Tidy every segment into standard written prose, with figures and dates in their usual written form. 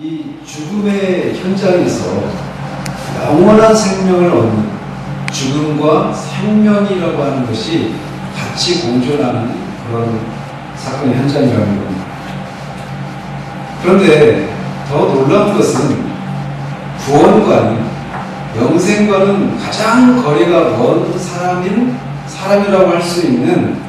이 죽음의 현장에서 영원한 생명을 얻는 죽음과 생명이라고 하는 것이 같이 공존하는 그런 사건의 현장이라는 겁니다. 그런데 더 놀라운 것은 구원과는 영생과는 가장 거리가 먼 사람이라고 할 수 있는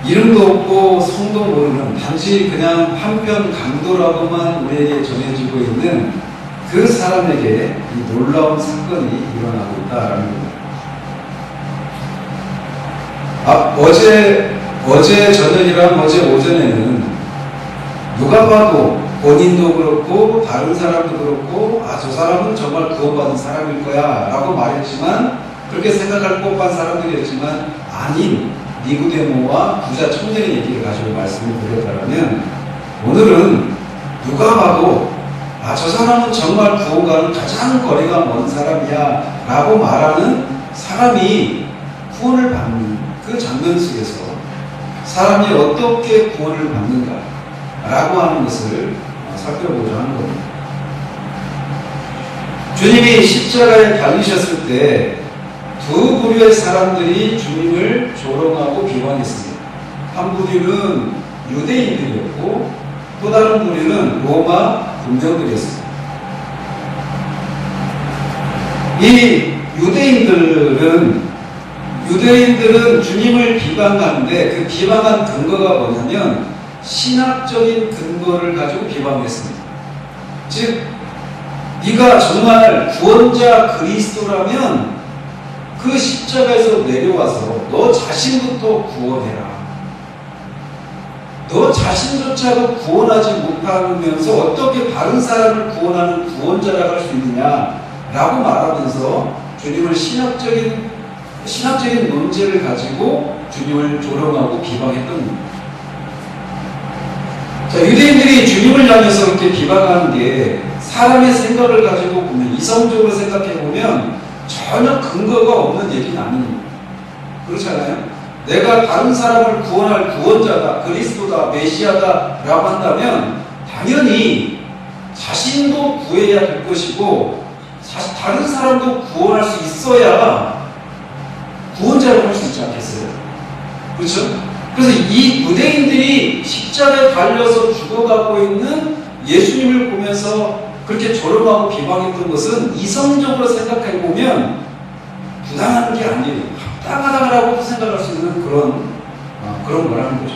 이름도 없고 성도 모르는 단지 그냥 한편 강도라고만 우리에게 전해지고 있는 그 사람에게 이 놀라운 사건이 일어나고 있다라는 겁니다. 어제 저녁이랑 어제 오전에는 누가 봐도 본인도 그렇고 다른 사람도 그렇고 저 사람은 정말 구원받은 사람일 거야 라고 말했지만, 그렇게 생각할 법한 사람들이었지만 아닌 니고데모와 부자 청년의 얘기를 가지고 말씀을 드렸다면, 오늘은 누가 봐도 저 사람은 정말 구원과는 가장 거리가 먼 사람이야 라고 말하는 사람이 구원을 받는 그 장면 속에서 사람이 어떻게 구원을 받는가 라고 하는 것을 살펴보자 하는 겁니다. 주님이 십자가에 달리셨을 때 두 부류의 사람들이 주님을 조롱하고 비방했습니다. 한 부류는 유대인들이었고 또 다른 부류는 로마 군병들이었습니다. 이 유대인들은 주님을 비방하는데 그 비방한 근거가 뭐냐면 신학적인 근거를 가지고 비방했습니다. 즉, 네가 정말 구원자 그리스도라면 그 십자가에서 내려와서 너 자신부터 구원해라. 너 자신조차도 구원하지 못하면서 어떻게 다른 사람을 구원하는 구원자라고 할 수 있느냐 라고 말하면서 주님을 신학적인 논제를 가지고 주님을 조롱하고 비방했던 겁니다. 자, 유대인들이 주님을 향해서 그렇게 비방하는 게 사람의 생각을 가지고 보면, 이성적으로 생각해 보면 전혀 근거가 없는 얘기는 아닙니다. 그렇잖아요? 내가 다른 사람을 구원할 구원자다, 그리스도다, 메시아다 라고 한다면 당연히 자신도 구해야 될 것이고 다른 사람도 구원할 수 있어야 구원자라고 할 수 있지 않겠어요? 그렇죠? 그래서 이 유대인들이 십자가에 달려서 죽어가고 있는 예수님을 보면서 그렇게 조롱하고 비방했던 것은 이성적으로 생각해 보면 부당한 게 아니에요. 합당하다라고도 생각할 수 있는 그런 거라는 거죠.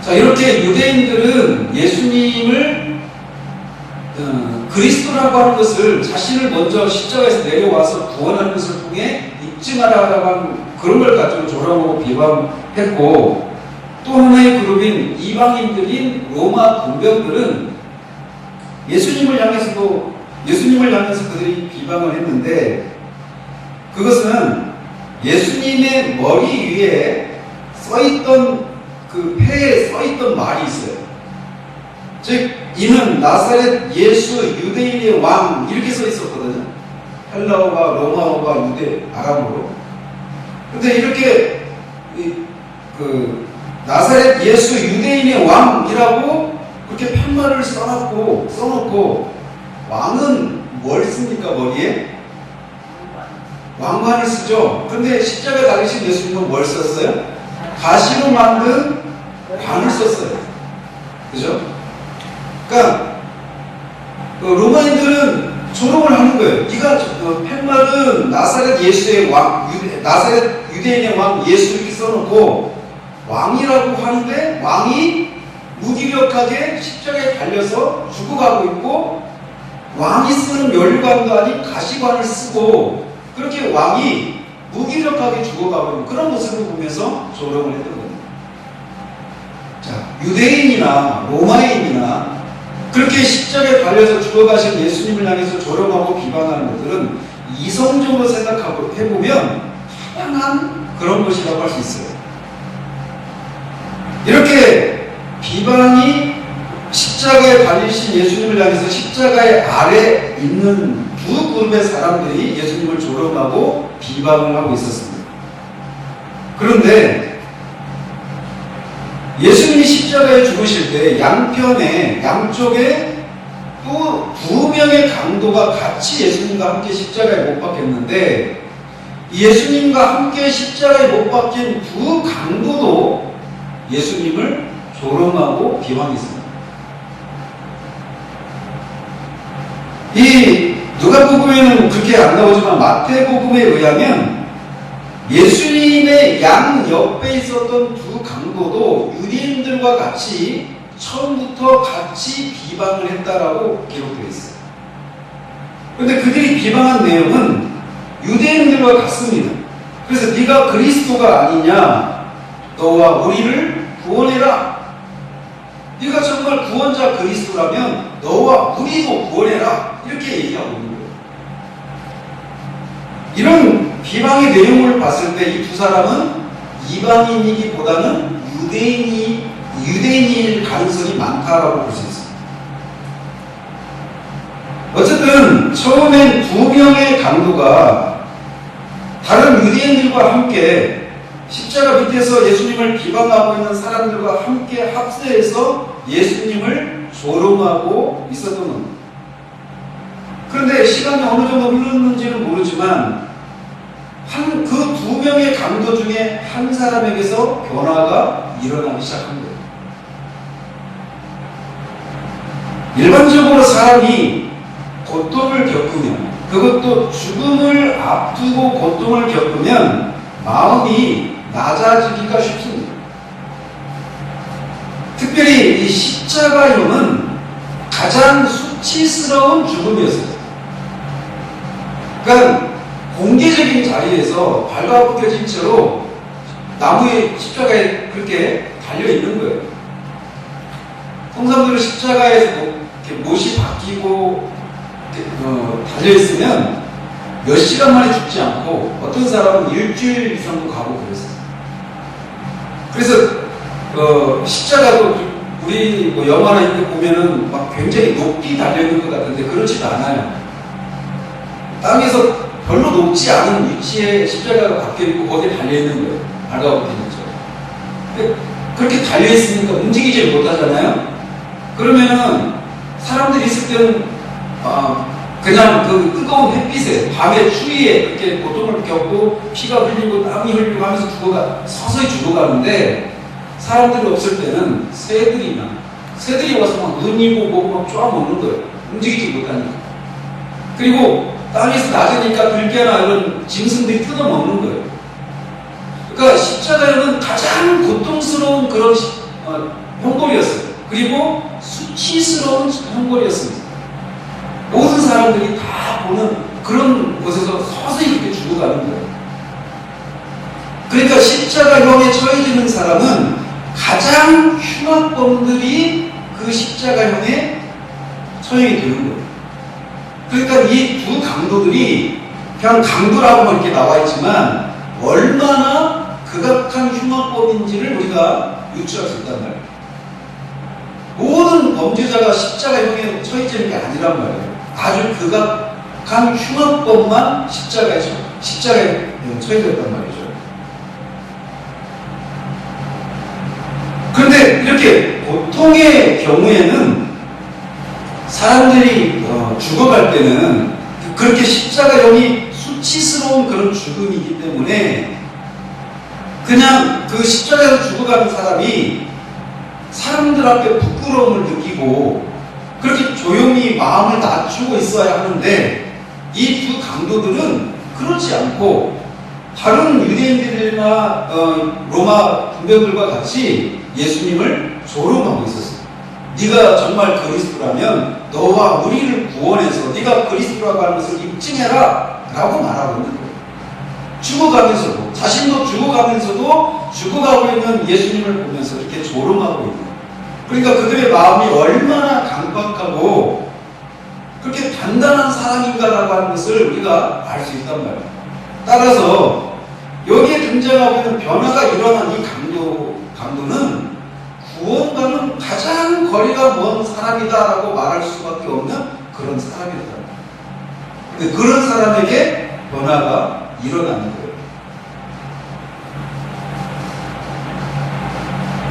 자, 이렇게 유대인들은 예수님을 그리스도라고 하는 것을 자신을 먼저 십자가에서 내려와서 구원하는 것을 통해 입증하라고 하는 그런 걸 가지고 조롱하고 비방했고, 또 하나의 그룹인 이방인들인 로마 군병들은 예수님을 향해서 그들이 비방을 했는데, 그것은 예수님의 머리 위에 써있던 그 폐에 써있던 말이 있어요. 즉, 이는 나사렛 예수 유대인의 왕 이렇게 써 있었거든요. 헬라어가 로마어가 유대 아람어로. 근데 이렇게 나사렛 예수 유대인의 왕이라고 그렇게 편말을 써놓고 왕은 뭘 씁니까? 머리에? 왕관을 쓰죠. 근데 십자가에 달리신 예수님은 뭘 썼어요? 가시로 만든 관을 썼어요. 그죠? 그러니까 로마인들은 조롱을 하는 거예요. 네가 팻말은 나사렛 예수의 왕, 나사렛 유대인의 왕 예수 이렇게 써놓고 왕이라고 하는데 왕이 무기력하게 십자가에 달려서 죽어가고 있고, 왕이 쓰는 멸관도 아닌 가시관을 쓰고 그렇게 왕이 무기력하게 죽어가고 있는 그런 모습을 보면서 조롱을 했던 겁니다. 자, 유대인이나 로마인이나 그렇게 십자가에 달려서 죽어가신 예수님을 향해서 조롱하고 비방하는 것들은 이성적으로 생각하고 해보면 타당한 그런 것이라고 할 수 있어요. 이렇게 비방이 십자가에 달리신 예수님을 향해서 십자가의 아래 있는 두 그룹의 사람들이 예수님을 조롱하고 비방을 하고 있었습니다. 그런데 예수님이 십자가에 죽으실 때 양편에 양쪽에 또 두 명의 강도가 같이 예수님과 함께 십자가에 못 박혔는데 예수님과 함께 십자가에 못 박힌 두 강도도 예수님을 조롱하고 비방했습니다. 이 누가복음에는 그렇게 안 나오지만 마태복음에 의하면 예수님의 양 옆에 있었던 두 강도도 유대인들과 같이 처음부터 같이 비방을 했다라고 기록되어 있어요. 그런데 그들이 비방한 내용은 유대인들과 같습니다. 그래서 네가 그리스도가 아니냐, 너와 우리를 구원해라. 네가 정말 구원자 그리스도라면 너와 우리도 구원해라. 이렇게 얘기하고 있는 거예요. 이런 비방의 내용을 봤을 때 이 두 사람은 이방인이기보다는 유대인일 가능성이 많다라고 볼 수 있습니다. 어쨌든 처음엔 두 명의 강도가 다른 유대인들과 함께 십자가 밑에서 예수님을 비방하고 있는 사람들과 함께 합세해서 예수님을 조롱하고 있었던 겁니다. 그런데 시간이 어느 정도 흘렀는지는 모르지만 그 두 명의 강도 중에 한 사람에게서 변화가 일어나기 시작한 거예요. 일반적으로 사람이 고통을 겪으면, 그것도 죽음을 앞두고 고통을 겪으면 마음이 낮아지기가 쉽습니다. 특별히 이 십자가형은 가장 수치스러운 죽음이었어요. 그러니까 공개적인 자리에서 발가벗겨진 채로 나무의 십자가에 그렇게 달려있는 거예요. 통상적으로 십자가에서 이렇게 못이 박히고 달려있으면 몇 시간 만에 죽지 않고 어떤 사람은 일주일 이상도 가고 그랬어요. 그래서 십자가도 우리 영화나 이런 거 보면은 막 굉장히 높이 달려있는 것 같은데 그렇지도 않아요. 땅에서 별로 높지 않은 위치에 십자가가 박혀있고 거기에 달려있는 거예요. 발가벗기는 죠. 그렇게 달려있으니까 움직이질 못하잖아요. 그러면은 사람들이 있을 때는 그냥 그 뜨거운 햇빛에 밤에 추위에 그렇게 고통을 겪고 피가 흘리고 땀이 흘리고 하면서 서서히 죽어가는데 사람들이 없을 때는 새들이 와서 막 눈이고 뭐고 막 쪼아먹는 거예요. 움직이지 못하니까. 그리고 땅에서 낮으니까 들깨나 이런 짐승들이 뜯어먹는 거예요. 그러니까 십자가는 가장 고통스러운 그런 형벌이었어요. 그리고 수치스러운 형벌이었습니다. 모든 사람들이 다 보는 그런 곳에서 서서히 이렇게 죽어가는 거예요. 그러니까 십자가형에 처해지는 사람은 가장 흉악범들이 그 십자가형에 처형이 되는 거예요. 그러니까 이 두 강도들이 그냥 강도라고만 이렇게 나와 있지만 얼마나 극악한 흉악범인지를 우리가 유추할 수 있단 말이에요. 모든 범죄자가 십자가형에 처해지는 게 아니란 말이에요. 아주 극악한 흉악범만 십자가에 처해졌단 말이죠. 그런데 이렇게 고통의 경우에는 사람들이 죽어갈 때는 그렇게 십자가형이 수치스러운 그런 죽음이기 때문에 그냥 그 십자가에서 죽어가는 사람이 사람들 앞에 부끄러움을 느끼고 그렇게 조용히 마음을 낮추고 있어야 하는데 이 두 강도들은 그렇지 않고 다른 유대인들이나 로마 군병들과 같이 예수님을 조롱하고 있었어요. 네가 정말 그리스도라면 너와 우리를 구원해서 네가 그리스도라고 하는 것을 입증해라 라고 말하고 있는 거예요. 죽어가면서도 자신도 죽어가면서도 죽어가고 있는 예수님을 보면서 이렇게 조롱하고 있는 거예요. 그러니까 그들의 마음이 얼마나 강박하고 그렇게 단단한 사람인가라고 하는 것을 우리가 알 수 있단 말이에요. 따라서 여기에 등장하고 있는 변화가 일어난 이 강도는 구원과는 가장 거리가 먼 사람이다라고 말할 수밖에 없는 그런 사람이다. 근데 그런 사람에게 변화가 일어나는 거예요.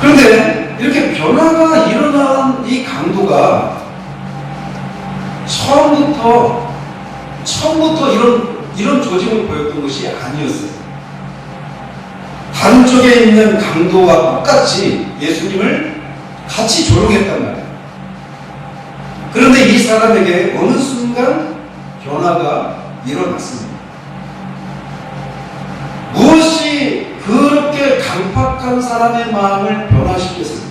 그런데 이렇게 변화가 일어난 이 강도가 처음부터 이런 조짐을 보였던 것이 아니었어요. 다른 쪽에 있는 강도와 똑같이 예수님을 같이 조롱했단 말이에요. 그런데 이 사람에게 어느 순간 변화가 일어났습니다. 무엇이 그렇게 강팍한 사람의 마음을 변화시켰을까요?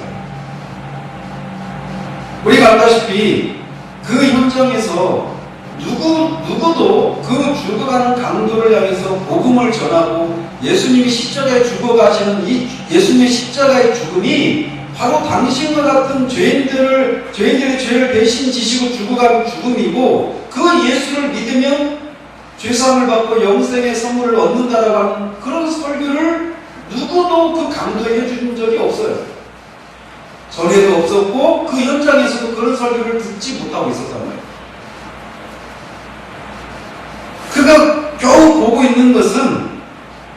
우리가 알다시피 그 현장에서 누구도 그 죽어가는 강도를 향해서 복음을 전하고 예수님이 십자가에 죽어가시는 이 예수님의 십자가의 죽음이 바로 당신과 같은 죄인들의 죄를 대신 지시고 죽어가는 죽음이고 그 예수를 믿으면 죄사함을 받고 영생의 선물을 얻는다라고 하는 그런 설교를 누구도 그 강도에게 준 적이 없어요. 전에도 없었고 그 현장에서도 그런 설교를 듣지 못하고 있었단 말이에요. 그가 겨우 보고 있는 것은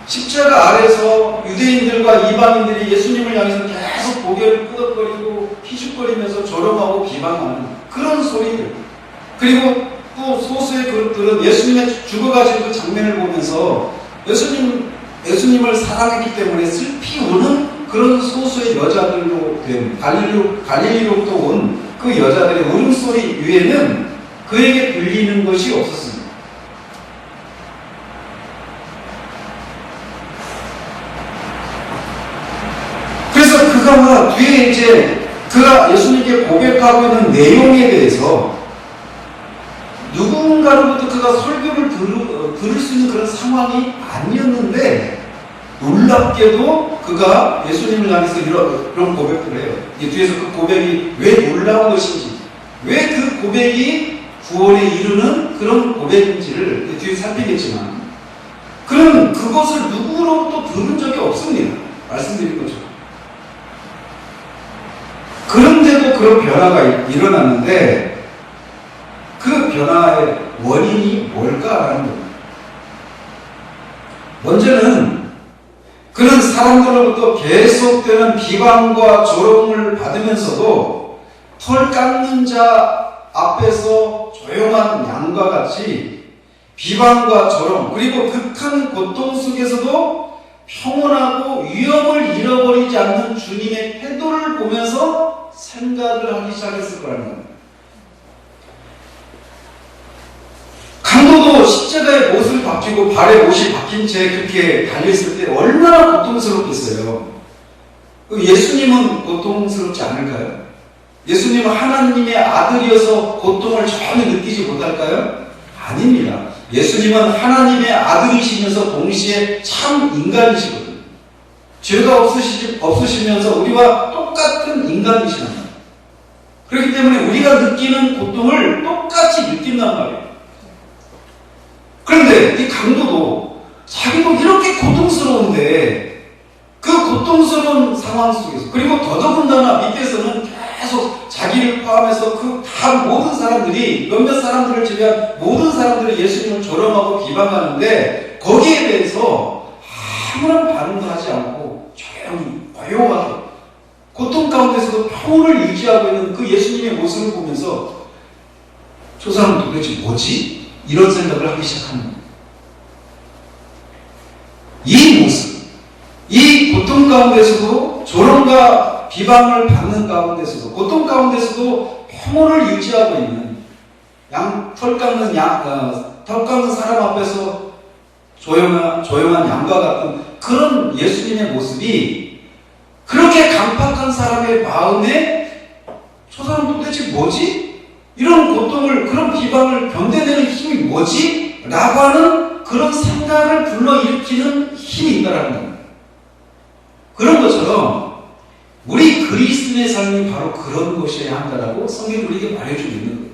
십자가 아래서 유대인들과 이방인들이 예수님을 향해서 계속 고개를 끄덕거리고 희죽거리면서 조롱하고 비방하는 그런 소리들, 그리고 또 소수의 그룹들은 예수님의 죽어가신 그 장면을 보면서 예수님을 사랑했기 때문에 슬피 우는 그런 소수의 여자들로 된 갈릴리로부터 온 그 여자들의 울음소리 위에는 그에게 들리는 것이 없었습니다. 그래서 그가 뒤에 이제 그가 예수님께 고백하고 있는 내용에 대해서 누군가로부터 그가 설교를 들을 수 있는 그런 상황이 아니었는데 놀랍게도 그가 예수님을 향해서 이런 고백을 해요. 이 뒤에서 그 고백이 왜 놀라운 것인지, 왜 그 고백이 구원에 이르는 그런 고백인지를 뒤에 살피겠지만, 그는 그것을 누구로부터 들은 적이 없습니다. 말씀드린 거죠. 그런데도 그런 변화가 일어났는데 그 변화의 원인이 뭘까라는 겁니다. 먼저는 그는 사람들로부터 계속되는 비방과 조롱을 받으면서도 털 깎는 자 앞에서 조용한 양과 같이 비방과 조롱 그리고 극한 고통 속에서도 평온하고 위험을 잃어버리지 않는 주님의 태도를 보면서 생각을 하기 시작했을 거라는 겁니다. 강도도 십자가에 못을 박히고 발에 못이 박힌 채 그렇게 달려있을 때 얼마나 고통스럽겠어요. 예수님은 고통스럽지 않을까요? 예수님은 하나님의 아들이어서 고통을 전혀 느끼지 못할까요? 아닙니다. 예수님은 하나님의 아들이시면서 동시에 참 인간이시거든요. 죄가 없으시면서 우리와 똑같은 인간이시랍니다. 그렇기 때문에 우리가 느끼는 고통을 똑같이 느낀단 말이에요. 그런데 이 강도도 자기도 이렇게 고통스러운데 그 고통스러운 상황 속에서, 그리고 더더군다나 밑에서는 계속 자기를 포함해서 그 다 모든 사람들이, 몇몇 사람들을 제외한 모든 사람들이 예수님을 조롱하고 비방하는데 거기에 대해서 아무런 반응도 하지 않고 조용하게 고통 가운데서도 평온을 유지하고 있는 그 예수님의 모습을 보면서 저 사람은 도대체 뭐지? 이런 생각을 하기 시작합니다. 이 모습, 이 고통 가운데서도 조롱과 비방을 받는 가운데서도, 고통 가운데서도 평온을 유지하고 있는 털 깎는 사람 앞에서 조용한 양과 같은 그런 예수님의 모습이 그렇게 강팍한 사람의 마음에 저 사람 도대체 뭐지? 이런 고통을, 그런 비방을 견뎌내는 힘이 뭐지? 라고 하는 그런 생각을 불러일으키는 힘이 있다라는 겁니다. 그런 것처럼 우리 그리스도인의 삶이 바로 그런 것이어야 한다라고 성경이 우리에게 말해주고 있는 거예요.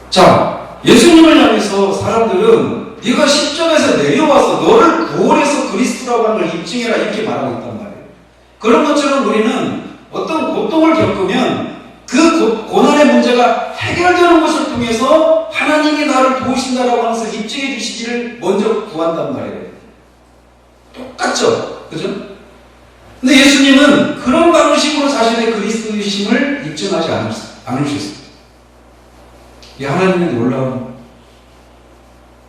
자, 예수님을 향해서 사람들은 네가 십자가에서 내려와서 너를 구원해서 그리스도라고 하는 걸 입증해라 이렇게 말하고 있단 말이에요. 그런 것처럼 우리는 어떤 고통을 겪으면 그 고난의 문제가 해결되는 것을 통해서 하나님이 나를 도우신다라고 하면서 입증해 주시기를 먼저 구한단 말이에요. 똑같죠? 그죠? 근데 예수님은 그런 방식으로 자신의 그리스도이심을 입증하지 않으셨어요. 이 하나님의 놀라운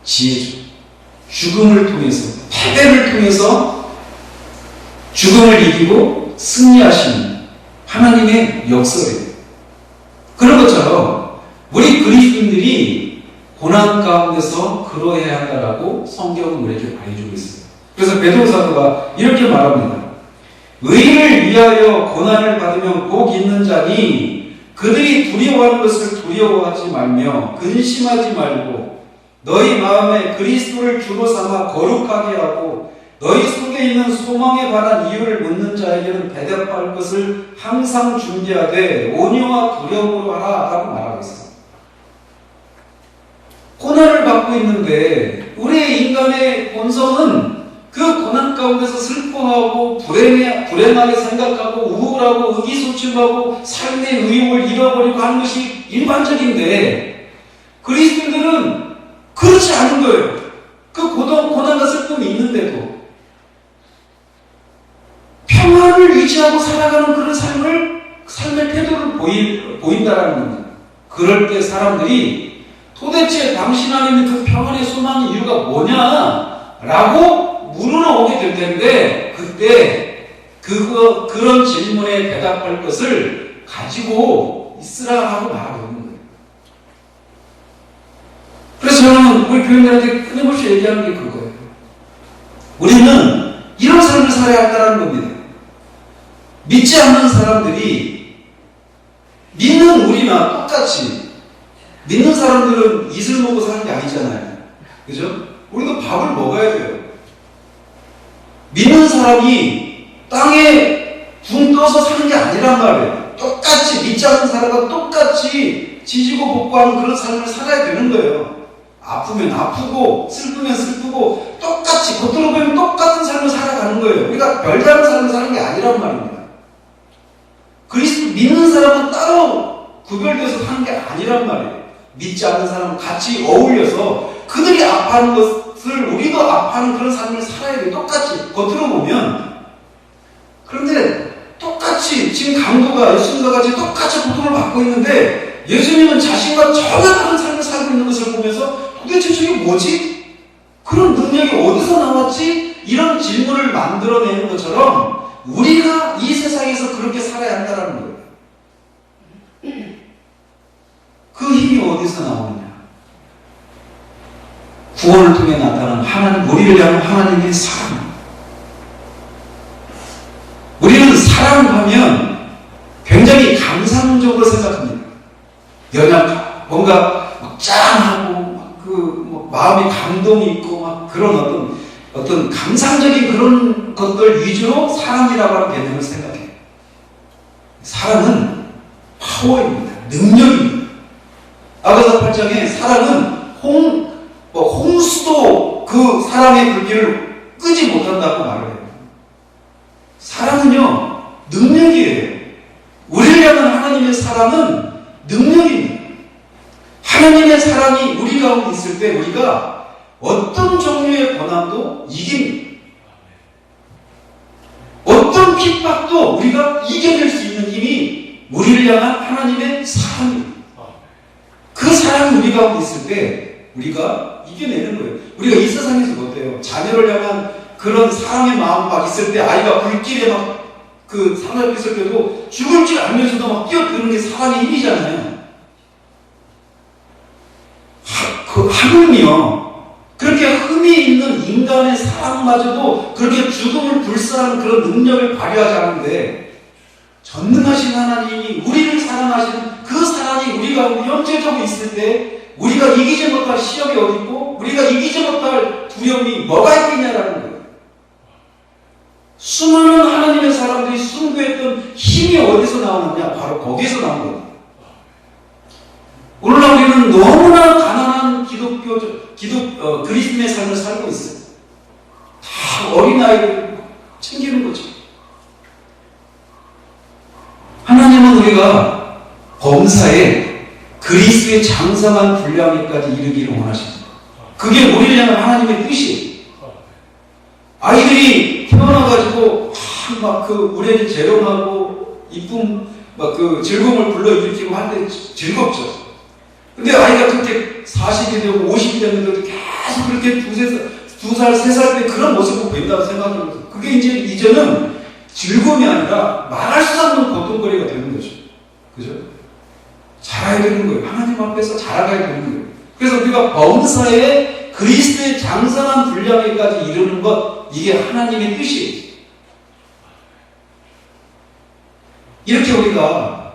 지혜죠. 죽음을 통해서, 패배를 통해서 죽음을 이기고 승리하시는 하나님의 역사예요. 그런 것처럼 우리 그리스도인들이 고난 가운데서 그러해야 한다라고 성경은 우리에게 말해주고 있어요. 그래서 베드로 사도가 이렇게 말합니다. 의를 위하여 고난을 받으면 복 있는 자니 그들이 두려워하는 것을 두려워하지 말며 근심하지 말고 너희 마음에 그리스도를 주로 삼아 거룩하게 하고 너희 속에 있는 소망에 관한 이유를 묻는 자에게는 대답할 것을 항상 준비하되 온유와 두려움으로 하라 라고 말하고 있어요. 고난을 받고 있는데 우리의 인간의 본성은 그 고난 가운데서 슬퍼하고 불행하게 생각하고 우울하고 의기소침하고 삶의 의욕을 잃어버리고 하는 것이 일반적인데 그리스도인들은 그렇지 않은 거예요. 그 고난과 슬픔이 있는데도 평안을 유지하고 살아가는 그런 삶의 태도를 보인다라는 겁니다. 그럴 때 사람들이 도대체 당신 안에 있는 그 평안의 소망의 이유가 뭐냐? 라고 물으러 오게 될 텐데, 그때 그런 질문에 대답할 것을 가지고 있으라 하고 말하고 있는 거예요. 그래서 저는 우리 교인들한테 끊임없이 얘기하는 게 그거예요. 우리는 이런 삶을 살아야 한다는 겁니다. 믿지 않는 사람들이 믿는 우리나 똑같이 믿는 사람들은 이슬 먹고 사는 게 아니잖아요. 그죠? 우리도 밥을 먹어야 돼요. 믿는 사람이 땅에 붕 떠서 사는 게 아니란 말이에요. 똑같이 믿지 않는 사람과 똑같이 지지고 볶고하는 그런 삶을 살아야 되는 거예요. 아프면 아프고 슬프면 슬프고 똑같이 겉으로 보면 똑같은 삶을 살아가는 거예요. 우리가 별다른 삶을 사는 게 아니란 말입니다. 그리스도 믿는 사람은 따로 구별돼서 사는 게 아니란 말이에요. 믿지 않는 사람은 같이 어울려서 그들이 아파하는 것을 우리도 아파하는 그런 삶을 살아야 돼요. 똑같이 겉으로 보면. 그런데 똑같이 지금 강도가 예수님과 같이 똑같이 고통을 받고 있는데 예수님은 자신과 전혀 다른 삶을 살고 있는 것을 보면서 도대체 저게 뭐지? 그런 능력이 어디서 나왔지? 이런 질문을 만들어내는 것처럼 우리가 이 세상에서 그렇게 살아야 한다는 거예요. 그 힘이 어디서 나오느냐? 구원을 통해 나타나는 하나님, 우리를 향한 하나님의 사랑. 우리는 사랑하면 굉장히 감상적으로 생각합니다. 연약하고 뭔가 막 짠하고 마음에 감동이 있고 막 그런 어떤 감상적인 그런 것들 위주로 사랑이라고 하는 개념을 생각해요. 사랑은 파워입니다. 능력입니다. 아가서 8장에 사랑은 홍수도 그 사랑의 불길을 끄지 못한다고 말을 해요. 사랑은요, 능력이에요. 우리를 향한 하나님의 사랑은 능력입니다. 하나님의 사랑이 우리 가운데 있을 때 우리가 어떤 종류의 고난도 이깁니다. 어떤 핍박도 우리가 이겨낼 수 있는 힘이 우리를 향한 하나님의 사랑입니다. 그 사랑이 우리 가운데 있을 때 우리가 이겨내는 거예요. 우리가 이 세상에서 어때요? 자녀를 향한 그런 사랑의 마음 막 있을 때 아이가 불길에 막 그 사랑을 있을 때도 죽을 줄 알면서도 막 뛰어드는 게 사랑의 힘이잖아요. 하물며 그렇게 흠이 있는 인간의 사랑마저도 그렇게 죽음을 불사하는 그런 능력을 발휘하지 않는데 전능하신 하나님이 우리를 사랑하시는 그 사랑이 우리 가운데 영체적으로 있을 때 우리가 이기지 못할 시험이 어디 있고 우리가 이기지 못할 두려움이 뭐가 있겠냐라는 거예요. 수많은 하나님의 사람들이 순교했던 힘이 어디서 나오느냐? 바로 거기에서 나온 거예요. 오늘날 우리는 너무나 가난한 그리스도의 삶을 살고 있어요. 다 어린아이를 챙기는 거죠. 하나님은 우리가 범사에 그리스도의 장성한 분량에까지 이르기를 원하십니다. 그게 우리를 향한 하나님의 뜻이에요. 아이들이 태어나가지고 막 우리에게 재롱하고 이쁨, 막 즐거움을 불러일으키고 할 때 즐겁죠. 근데 아이가 그렇게 40이 되고 50이 됐는데도 계속 그렇게 두 살, 세 살 때 그런 모습을 보인다고 생각하면서 그게 이제는 즐거움이 아니라 말할 수 없는 고통거리가 되는 거죠. 그죠? 자라야 되는 거예요. 하나님 앞에서 자라가야 되는 거예요. 그래서 우리가 범사에 그리스도의 장성한 분량에까지 이르는 것, 이게 하나님의 뜻이에요. 이렇게 우리가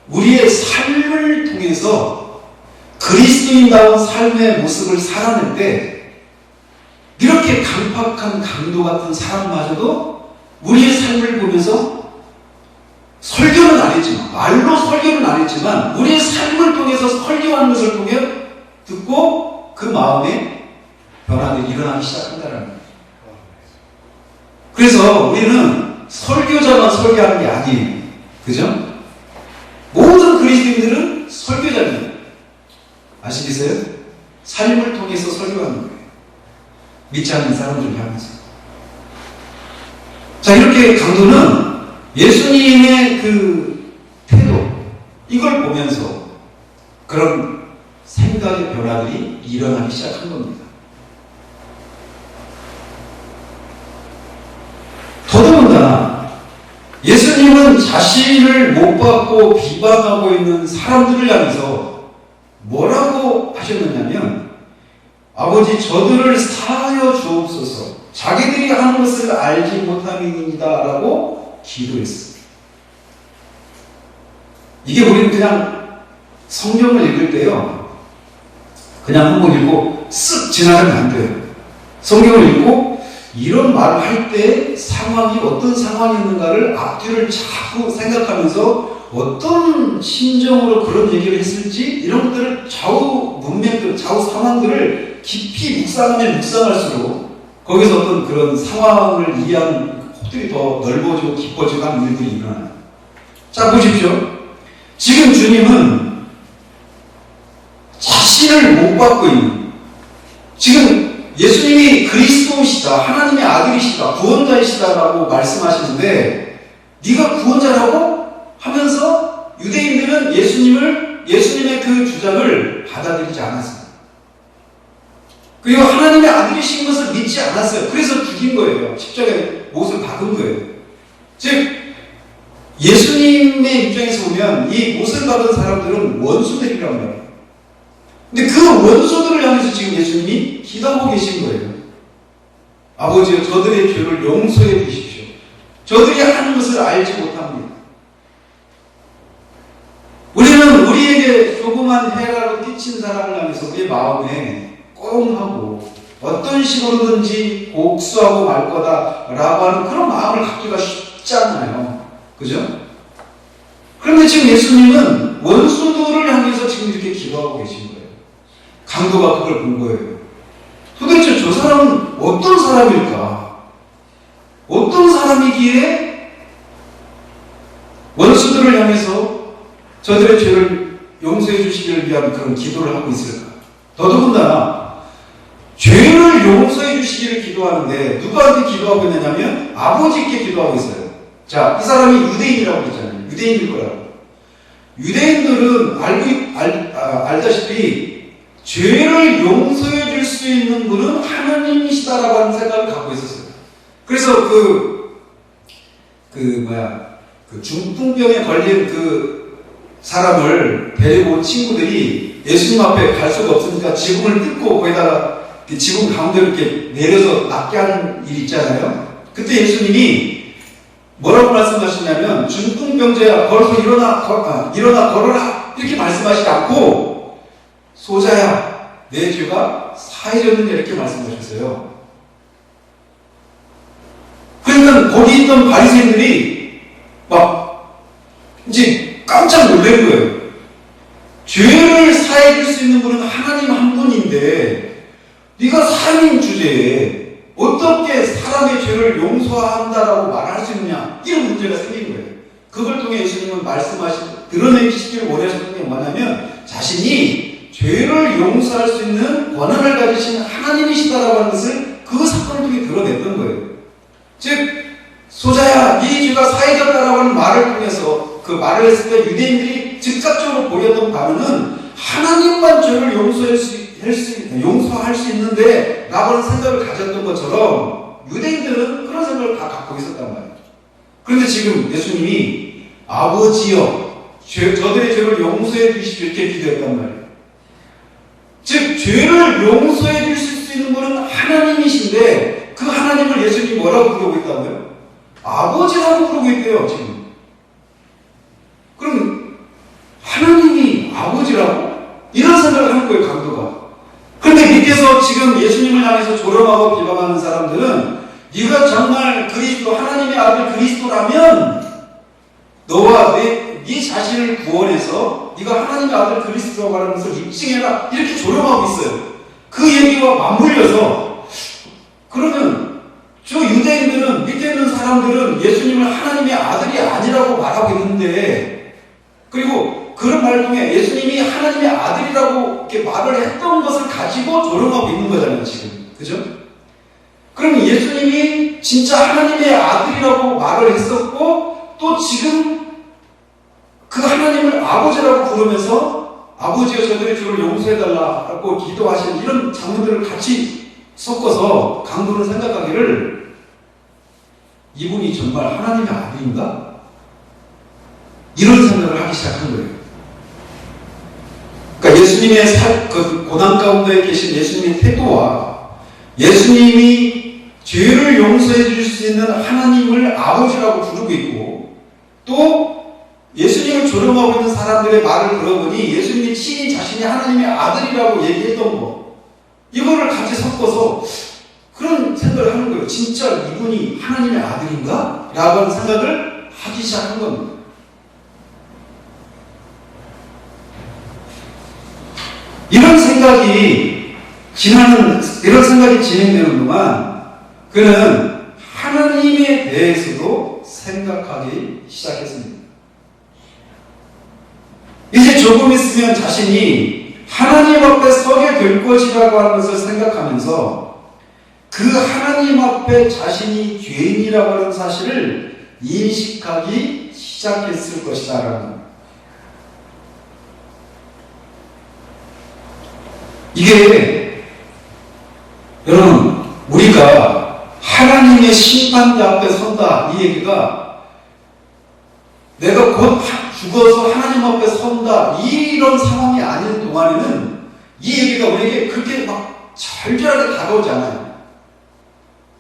우리의 삶을 통해서 그리스도인다운 삶의 모습을 살아낼 때 이렇게 강팍한 강도 같은 사람마저도 우리의 삶을 보면서 설교는 안 했지만, 말로 설교는 안 했지만 우리의 삶을 통해서 설교하는 것을 통해 듣고 그 마음에 변화들이 일어나기 시작한다는 거예요. 그래서 우리는 설교자만 설교하는 게 아니에요. 그죠? 모든 그리스도인들은 설교자입니다. 아시겠어요? 삶을 통해서 설교하는 거예요. 믿지 않는 사람들을 향해서. 자, 이렇게 강도는 예수님의 그 태도, 이걸 보면서 그런 생각의 변화들이 일어나기 시작한 겁니다. 더더군다나 예수님은 자신을 못 받고 비방하고 있는 사람들을 향해서 뭐라고 하셨느냐면, 아버지 저들을 사하여 주옵소서, 자기들이 하는 것을 알지 못함이니이다 라고 기도했습니다. 이게 우리는 그냥 성경을 읽을 때요, 그냥 한번 읽고 쓱 지나가면 안 돼요. 성경을 읽고 이런 말을 할 때 상황이 어떤 상황이었는가를 앞뒤를 자꾸 생각하면서 어떤 심정으로 그런 얘기를 했을지, 이런 것들을 좌우 문맥들, 좌우 상황들을 깊이 묵상하면 묵상할수록 거기서 어떤 그런 상황을 이해하는 폭들이 더 넓어지고 깊어지고 하는 일들이 일어나요. 자, 보십시오. 지금 주님은 자신을 못 받고 있는, 지금 예수님이 그리스도이시다, 하나님의 아들이시다, 구원자이시다라고 말씀하시는데, 네가 구원자라고 하면서 유대인들은 예수님의 그 주장을 받아들이지 않았습니다. 그리고 하나님의 아들이신 것을 믿지 않았어요. 그래서 죽인 거예요. 십자가에 못을 박은 거예요. 즉 예수님의 입장에서 보면 이 못을 박은 사람들은 원수들이란 말이에요. 근데 그 원수들을 향해서 지금 예수님이 기도하고 계신 거예요. 아버지여 저들의 죄를 용서해 주십시오. 저들이 하는 것을 알지 못합니다. 우리는 우리에게 조그만 해라로 끼친 사람을 향해서 우리의 마음에 꽁하고 어떤 식으로든지 복수하고 말 거다라고 하는 그런 마음을 갖기가 쉽지 않아요. 그죠? 그런데 지금 예수님은 원수들을 향해서 지금 이렇게 기도하고 계신 거예요. 강도가 그걸 본 거예요. 도대체 저 사람은 어떤 사람일까? 어떤 사람이기에 원수들을 향해서 저들의 죄를 용서해 주시기를 위한 그런 기도를 하고 있을까? 더더군다나 죄를 용서해 주시기를 기도하는데 누구한테 기도하고 있느냐면 아버지께 기도하고 있어요. 자, 이 사람이 유대인이라고 했잖아요. 유대인일 거라고. 유대인들은 알다시피 죄를 용서해 줄 수 있는 분은 하나님이시다라고 하는 생각을 갖고 있었어요. 그래서 중풍병에 걸린 그 사람을 데리고 온 친구들이 예수님 앞에 갈 수가 없으니까 지붕을 뜯고 거기다가 지붕 가운데로 이렇게 내려서 낫게 하는 일이 있잖아요. 그때 예수님이 뭐라고 말씀하시냐면, 중풍병자야 걸어서 일어나 걸어라 이렇게 말씀하시지 않고, 소자야 내 죄가 사해졌느냐 이렇게 말씀하셨어요. 그러니까 거기 있던 바리새인들이 막 이제 깜짝 놀란 거예요. 죄를 사해 줄 수 있는 분은 하나님 한 분인데 네가 살인 주제에 어떻게 사람의 죄를 용서한다라고 말할 수 있느냐, 이런 문제가 생긴 거예요. 그걸 통해 예수님은 드러내시기를 원하셨던 게 뭐냐면, 자신이 죄를 용서할 수 있는 권한을 가지신 하나님이시다라고 하는 것을 그 사건을 통해 드러냈던 거예요. 즉 소자야, 네 죄가 사해졌다라고 하는 말을 통해서 그 말을 했을 때 유대인들이 즉각적으로 보였던 반응은 하나님만 죄를 용서할 수 있는데 라고 하는 생각을 가졌던 것처럼 유대인들은 그런 생각을 다 갖고 있었단 말이에요. 그런데 지금 예수님이 아버지여 저들의 죄를 용서해 주십시오 이렇게 기도했단 말이에요. 즉 죄를 용서해 주실 수 있는 분은 하나님이신데 그 하나님을 예수님이 뭐라고 부르고 있다고요? 아버지라고 부르고 있대요 지금. 그럼 하나님이 아버지라고? 이런 생각을 하는 거예요 강도가. 그런데 밑에서 지금 예수님을 향해서 조롱하고 비방하는 사람들은 네가 정말 그리스도 하나님의 아들 그리스도라면 너와 네 자신을 구원해서 네가 하나님의 아들 그리스도라고 하는 것을 입증해라 이렇게 조롱하고 있어요. 그 얘기와 맞물려서 그러면 저 유대인들은 밑에 있는 사람들은 예수님을 하나님의 아들이 아니라고 말하고 있는데 그리고 그런 말 통해 예수님이 하나님의 아들이라고 이렇게 말을 했던 것을 가지고 조롱하고 있는 거잖아요 지금. 그죠? 그럼 예수님이 진짜 하나님의 아들이라고 말을 했었고 또 지금 그 하나님을 아버지라고 부르면서 아버지여 저들의 죄를 용서해달라고 기도하신 이런 장면들을 같이 섞어서 강도는 생각하기를 이분이 정말 하나님의 아들인가? 이런 생각을 하기 시작한 거예요. 그러니까 예수님의 그 고난 가운데 계신 예수님의 태도와 예수님이 죄를 용서해 주실 수 있는 하나님을 아버지라고 부르고 있고 또 예수님을 조롱하고 있는 사람들의 말을 들어보니 예수님이 친히 자신이 하나님의 아들이라고 얘기했던 거 이거를 같이 섞어서 그런 생각을 하는 거예요. 진짜 이분이 하나님의 아들인가? 라고 하는 생각을 하기 시작한 겁니다. 이런 생각이 진행되는 동안 그는 하나님에 대해서도 생각하기 시작했습니다. 이제 조금 있으면 자신이 하나님 앞에 서게 될 것이라고 하는 것을 생각하면서 그 하나님 앞에 자신이 죄인이라고 하는 사실을 인식하기 시작했을 것이다라는 겁니다. 이게 여러분 우리가 하나님의 심판대 앞에 선다 이 얘기가 내가 곧 죽어서 하나님 앞에 선다 이런 상황이 아닌 동안에는 이 얘기가 우리에게 그렇게 막 절절하게 다가오지 않아요.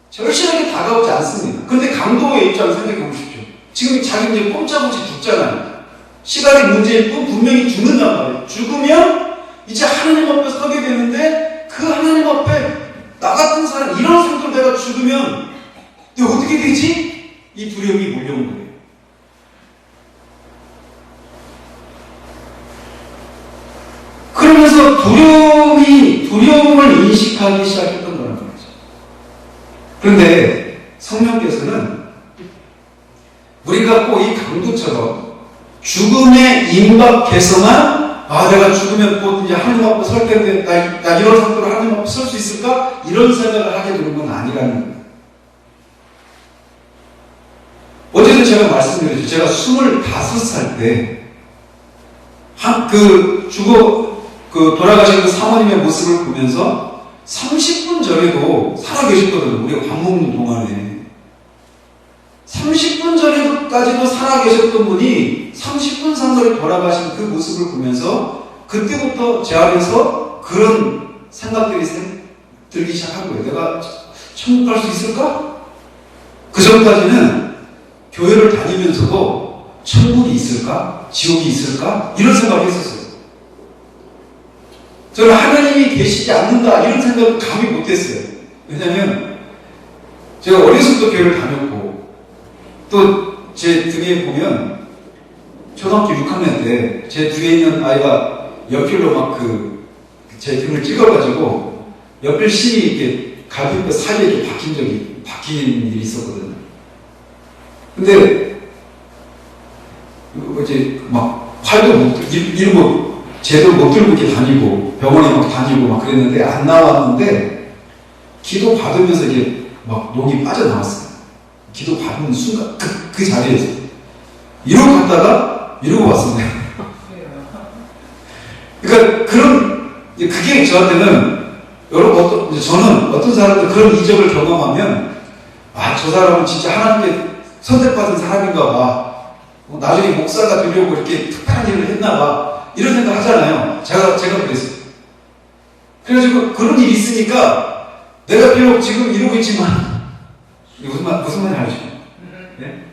절실하게 다가오지 않습니다. 그런데 강도의 입장을 생각해 보십시오. 지금 자기 이제 꼼짝없이 죽잖아요. 시간의 문제일 뿐 분명히 죽는단 말이에요. 죽으면 이제 하나님 앞에 서게 되는데 그 하나님 앞에 나 같은 사람 이런 상태로 내가 죽으면 내가 어떻게 되지? 이 두려움이 몰려온 거예요. 그러면서 두려움을 인식하기 시작했던 거란 말이죠. 그런데 성령께서는 우리가 꼭 이 강도처럼 죽음에 임박해서만 내가 죽으면 곧 이제 하나님 앞에 설 텐데 나 이런 상태로 하나님 앞에 설 수 있을까? 이런 생각을 하게 되는 건 아니라는 거예요. 어제도 제가 말씀드렸죠. 제가 25살 때 돌아가신 그 사모님의 모습을 보면서 30분 전에도 살아계셨거든요. 우리가 밥 먹는 동안에 30분 전에까지도 살아계셨던 분이 30분 상거리 돌아가신 그 모습을 보면서 그때부터 제 안에서 그런 생각들이 들기 시작한 거예요. 내가 천국 갈 수 있을까? 그 전까지는 교회를 다니면서도 천국이 있을까? 지옥이 있을까? 이런 생각을 했었어요. 저는 하나님이 계시지 않는다 이런 생각을 감히 못했어요. 왜냐하면 제가 어렸을 때 교회를 다녔고 또 제 등에 보면 초등학교 6학년 때 제 뒤에 있는 아이가 연필로 막 제 등을 찍어가지고 연필 심이 이렇게 갈비뼈 사이에 이렇게 박힌 일이 있었거든요. 근데 이제 막 팔도 못 이러고 제대로 못 들고 이렇게 다니고 병원에 막 다니고 막 그랬는데 안 나왔는데 기도 받으면서 이게 막 녹이 빠져나왔어요. 기도 받는 순간 그 자리에서 이러고 갔다가 이러고 왔습니다. 그러니까 그게 저한테는 저는 어떤 사람들 그런 이적을 경험하면 저 사람은 진짜 하나님께 선택받은 사람인가 봐. 나중에 목사가 되려고 이렇게 특별한 일을 했나 봐. 이런 생각 하잖아요. 제가 그랬어요. 그래가지고 그런 일이 있으니까 내가 비록 지금 이러고 있지만 무슨 말인지 알죠? 네?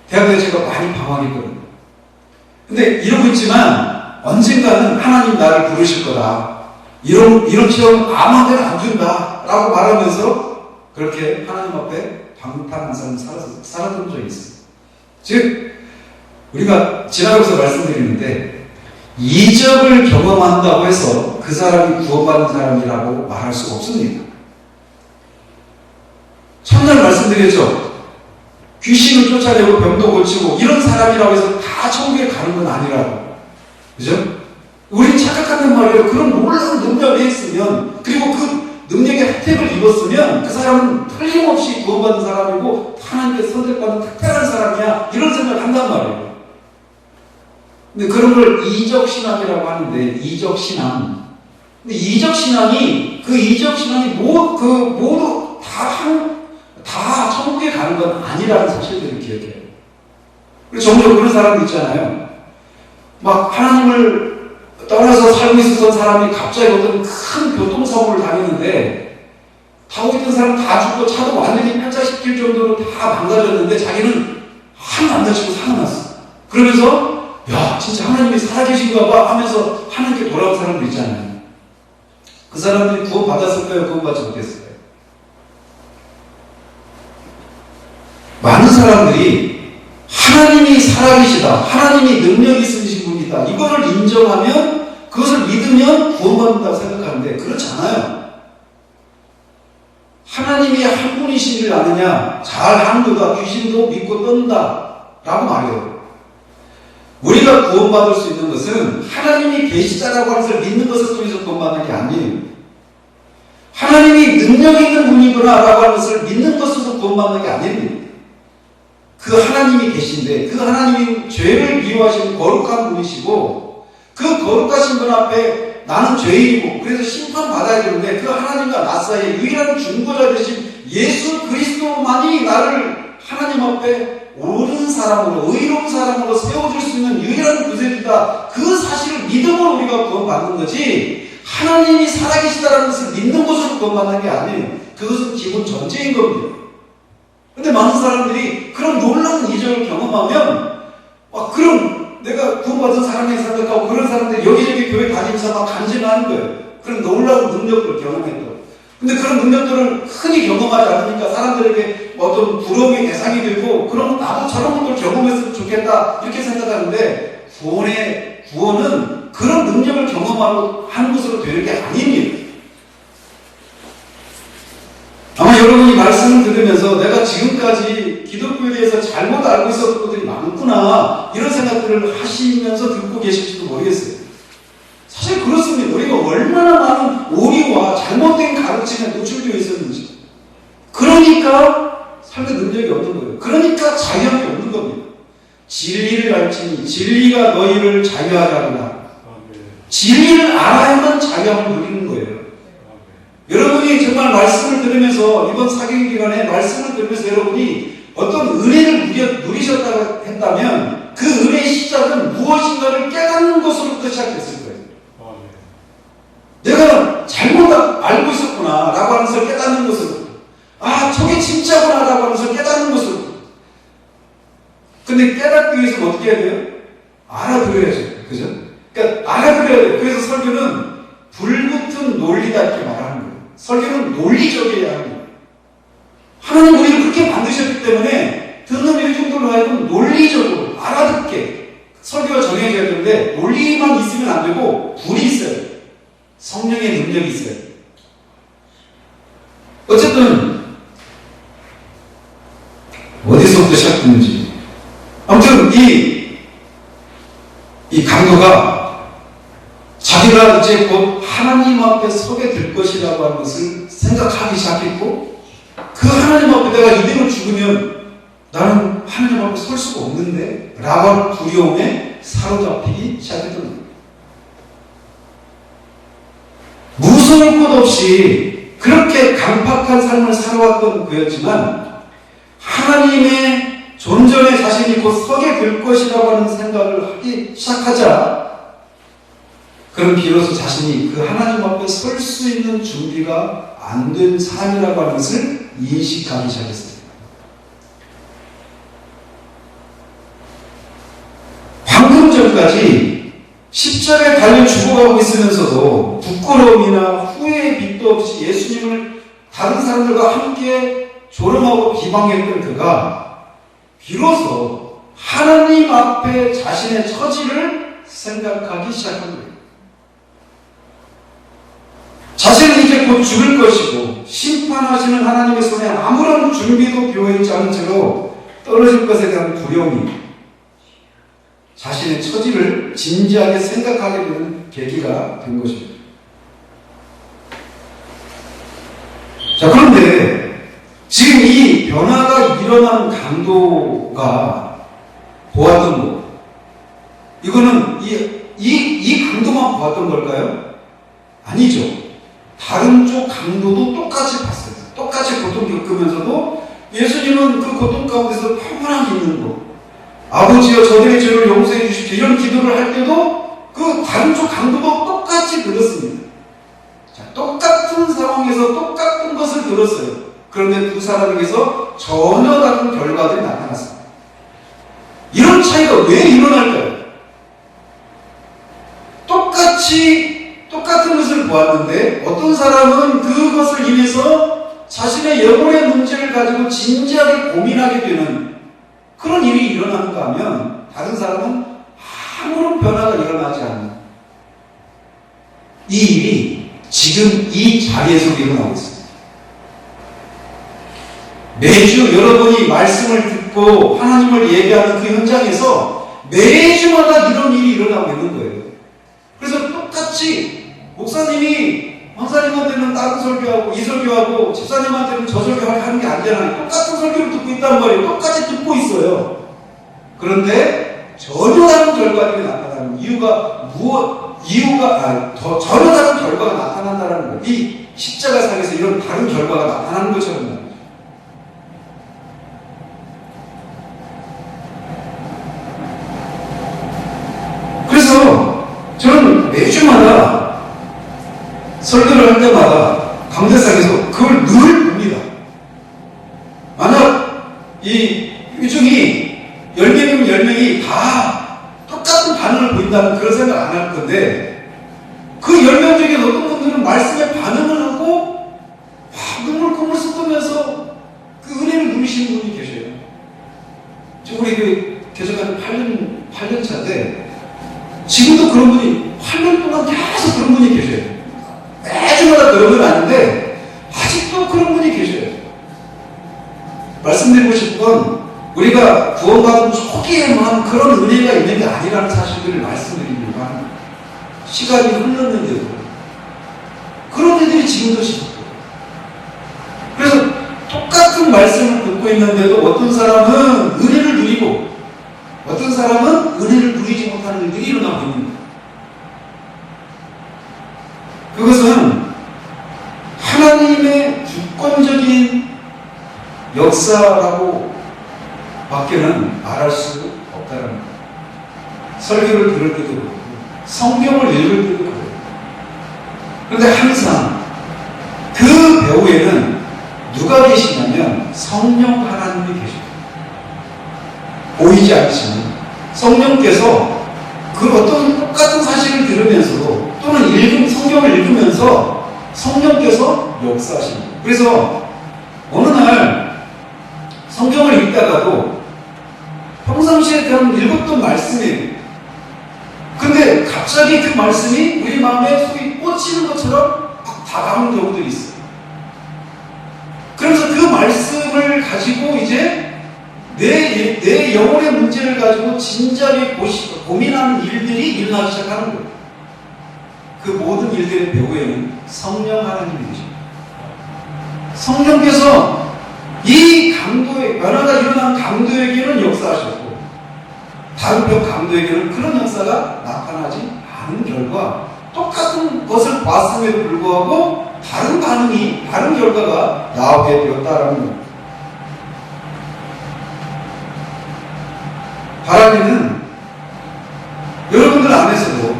대학 때 제가 많이 방황했거든요. 근데 이러고 있지만 언젠가는 하나님 나를 부르실 거다. 이런 체험 아무한테나 안 준다. 라고 말하면서 그렇게 하나님 앞에 방탕한 삶을 살았던 적이 있어요. 즉, 우리가 지나가면서 말씀드리는데, 이적을 경험한다고 해서 그 사람이 구원받은 사람이라고 말할 수가 없습니다. 첫날 말씀드렸죠. 귀신을 쫓아내고 병도 고치고 이런 사람이라고 해서 다 천국에 가는 건 아니라고. 그죠? 우린 착각하는 말이에요. 그런 놀라운 능력이 있으면, 그리고 그 능력의 혜택을 입었으면 그 사람은 틀림없이 구원받은 사람이고 하나님께서 선택받은 특별한 사람이야. 이런 생각을 한단 말이에요. 근데 그런 걸 이적신앙이라고 하는데, 이적신앙. 근데 이적신앙이 모두 다 천국에 가는 건 아니라는 사실들을 기억해요. 그리고 종종 그런 사람도 있잖아요. 막 하나님을 떠나서 살고 있었던 사람이 갑자기 어떤 큰 교통사고를 당했는데, 타고 있던 사람 다 죽고 차도 완전히 폐차시킬 정도로 다 망가졌는데 자기는 하나도 안 다치고 살아났어. 그러면서 야, 진짜 하나님이 살아계신가 봐 하면서 하나님께 돌아온 사람도 있잖아요. 그 사람들이 구원받았을까요? 구원받지 못했을까요? 많은 사람들이 하나님이 살아계시다, 하나님이 능력이 있으신 분이다, 이거를 인정하면, 그것을 믿으면 구원받는다고 생각하는데 그렇지 않아요. 하나님이 한 분이신 줄 아느냐? 잘하는 거다. 귀신도 믿고 떤다 라고 말해요. 우리가 구원받을 수 있는 것은 하나님이 계시다라고 하는 것을 믿는 것을 통해서 구원받는 게 아니에요. 하나님이 능력 있는 분이구나 라고 하는 것을 믿는 것으로 구원받는 게 아닙니다. 그 하나님이 계신데, 그 하나님이 죄를 미워하시는 거룩한 분이시고, 그 거룩하신 분 앞에 나는 죄인이고 그래서 심판받아야 되는데, 그 하나님과 나 사이에 유일한 중보자 되신 예수 그리스도만이 나를 하나님 앞에 옳은 사람으로, 의로운 사람으로 세워줄 수 있는 유일한 구세주다. 그 사실을 믿음으로 우리가 구원받는 거지, 하나님이 살아계시다는 것을 믿는 것으로 구원받는 게 아니에요. 그것은 기본 전제인 겁니다. 근데 많은 사람들이 그런 놀라운 이적을 경험하면 그럼 내가 구원받은 사람이라고 생각하고, 그런 사람들이 여기저기 교회 다니면서 막 간증하는 거예요. 그런 놀라운 능력을 경험했다고. 근데 그런 능력들을 흔히 경험하지 않으니까 사람들에게 어떤 부러움의 대상이 되고, 그럼 나도 저런 것들 경험했으면 좋겠다 이렇게 생각하는데, 구원은 그런 능력을 경험하고 하는 것으로 되는 게 아닙니다. 아마 여러분이 말씀을 들으면서 내가 지금까지 기독교에 대해서 잘못 알고 있었던 것들이 많구나, 이런 생각들을 하시면서 듣고 계실지도 모르겠어요. 사실 그렇습니다. 우리가 얼마나 많은 오리와 잘못된 가르침에 노출되어 있었는지. 그러니까 삶의 능력이 없는 거예요. 그러니까 자유함이 없는 겁니다. 진리를 알지니 진리가 너희를 자유하게 하리라. 진리를 알아야만 자유함을 누리는 거예요. 여러분이 정말 말씀을 들으면서, 이번 사경 기간에 말씀을 들으면서 여러분이 어떤 은혜를 누리셨다고 했다면, 그 은혜의 시작은 무엇인가를 깨닫는 것으로부터 시작됐을 거예요. 내가 잘못 알고 있었구나 라고 하는 것을 깨닫는 것으로, 저게 진짜구나 라고 하는 것을 깨닫는 것으로. 근데 깨닫기 위해서는 어떻게 해야 돼요? 알아들어야죠. 그죠? 그러니까 알아들어야 돼요. 그래서 설교는 불붙은 논리다 이렇게 말하는 거예요. 설교는 논리적이어야 합니다. 하나님 우리를 그렇게 만드셨기 때문에 듣는 일종들로 하여금 논리적으로 알아듣게 설교가 정해져야 되는데, 논리만 있으면 안 되고 불이 있어야 돼요. 성령의 능력이 있어요. 어쨌든 어디서부터 시작됐는지, 아무튼 이 강도가 자기가 이제 곧 하나님 앞에 서게 될 것이라고 하는 것을 생각하기 시작했고, 그 하나님 앞에 내가 이대로 죽으면 나는 하나님 앞에 설 수가 없는데 라고 두려움에 사로잡히기 시작했던 거예요. 무서울 것 없이 그렇게 강팍한 삶을 살아왔던 그였지만 하나님의 존전에 자신이 곧 서게 될 것이라고 하는 생각을 하기 시작하자 그럼 비로소 자신이 그 하나님 앞에 설 수 있는 준비가 안 된 삶이라고 하는 것을 인식하기 시작했어요. 방금 전까지 십자가에 달려 죽어가고 있으면서도 부끄러움이나 후회의 빛도 없이 예수님을 다른 사람들과 함께 조롱하고 비방했던 그가 비로소 하나님 앞에 자신의 처지를 생각하기 시작한 거예요. 자신은 이제 곧 죽을 것이고 심판하시는 하나님의 손에 아무런 준비도 비어있지 않은 채로 떨어질 것에 대한 두려움이 자신의 처지를 진지하게 생각하게 되는 계기가 된 것입니다. 자, 그런데 지금 이 변화가 일어나는 강도가 보았던 것, 이거는 이 강도만 보았던 걸까요? 아니죠. 다른 쪽 강도도 똑같이 봤어요. 똑같이 고통 겪으면서도 예수님은 그 고통 가운데서 평안하게 있는 거, 아버지여 저들의 죄를 용서해 주십시오, 이런 기도를 할 때도 그 다른 쪽 강도도 똑같이 들었습니다. 자, 똑같은 상황에서 똑같은 것을 들었어요. 그런데 두 사람에게서 전혀 다른 결과들이 나타났습니다. 이런 차이가 왜 일어날까요? 똑같은 것을 보았는데 어떤 사람은 그것을 인해서 자신의 영혼의 문제를 가지고 진지하게 고민하게 되는 그런 일이 일어나는가 하면 다른 사람은 아무런 변화가 일어나지 않는 이 일이 지금 이 자리에서 일어나고 있습니다. 매주 여러분이 말씀을 듣고 하나님을 예배하는 그 현장에서 매주마다 이런 일이 일어나고 있는 거예요. 그래서 똑같이 목사님이 황사님한테는 다른 설교하고 이 설교하고 집사님한테는 저 설교하는 게 아니잖아요. 똑같은 설교를 듣고 있단 말이에요. 똑같이 듣고 있어요. 그런데 전혀 다른 결과들이 나타나는 이유가 전혀 다른 결과가 나타난다는 거예요. 이 십자가상에서 이런 다른 결과가 나타나는 것처럼 말이죠. 그래서 저는 매주마다 설교를 할 때마다 강대상에서 그걸 늘 봅니다. 만약 이 유중이 10명이면 10명이 다 똑같은 반응을 보인다면 그런 생각 안 할 건데 그 10명 중에 어떤 분들은 말씀에 반응을 하고 눈물 쏟으면서 그 은혜를 누리시는 분이 계셔요. 우리 그 개척한 8년 차인데 지금도 그런 분이 8년 동안 계속 그런 분이 계셔요. 매주마다 그런 건 아닌데 아직도 그런 분이 계셔요. 말씀드리고 싶은 건 우리가 구원받은 초기에만 그런 은혜가 있는 게 아니라는 사실들을 말씀드리려고 합니다. 시간이 흘렀는데도 그런 애들이 지금도 있어요. 그래서 똑같은 말씀을 듣고 있는데도 어떤 사람은 은혜를 누리고 어떤 사람은 은혜를 누리지 못하는 일들이 일어나고 있는 거예요. 그것은 하나님의 주권적인 역사라고 밖에는 말할 수 없다는 거예요. 설교를 들을 때도 그렇고 성경을 읽을 때도 그래요. 그런데 항상 그 배후에는 누가 계시냐면 성령 하나님이 계십니다. 보이지 않지만 성령께서 그 어떤 똑같은 사실을 들으면서도 또는 성경을 읽으면서 성령께서 역사하십니다. 그래서 어느 날 성경을 읽다가도 평상시에 그냥 읽었던 말씀이에요. 근데 갑자기 그 말씀이 우리 마음에 속이 꽂히는 것처럼 막 다가오는 경우들이 있어요. 그래서 그 말씀을 가지고 이제 내 영혼의 문제를 가지고 진지하게 고민하는 일들이 일어나기 시작하는 거예요. 그 모든 일들의 배후에는 성령 하나님이 계십니다. 성령께서 이 강도의 변화가 일어난 강도에게는 역사하셨고 다른 편 강도에게는 그런 역사가 나타나지 않은 결과 똑같은 것을 봤음에도 불구하고 다른 반응이 다른 결과가 나오게 되었다라는 겁니다. 바라기는 여러분들 안에서도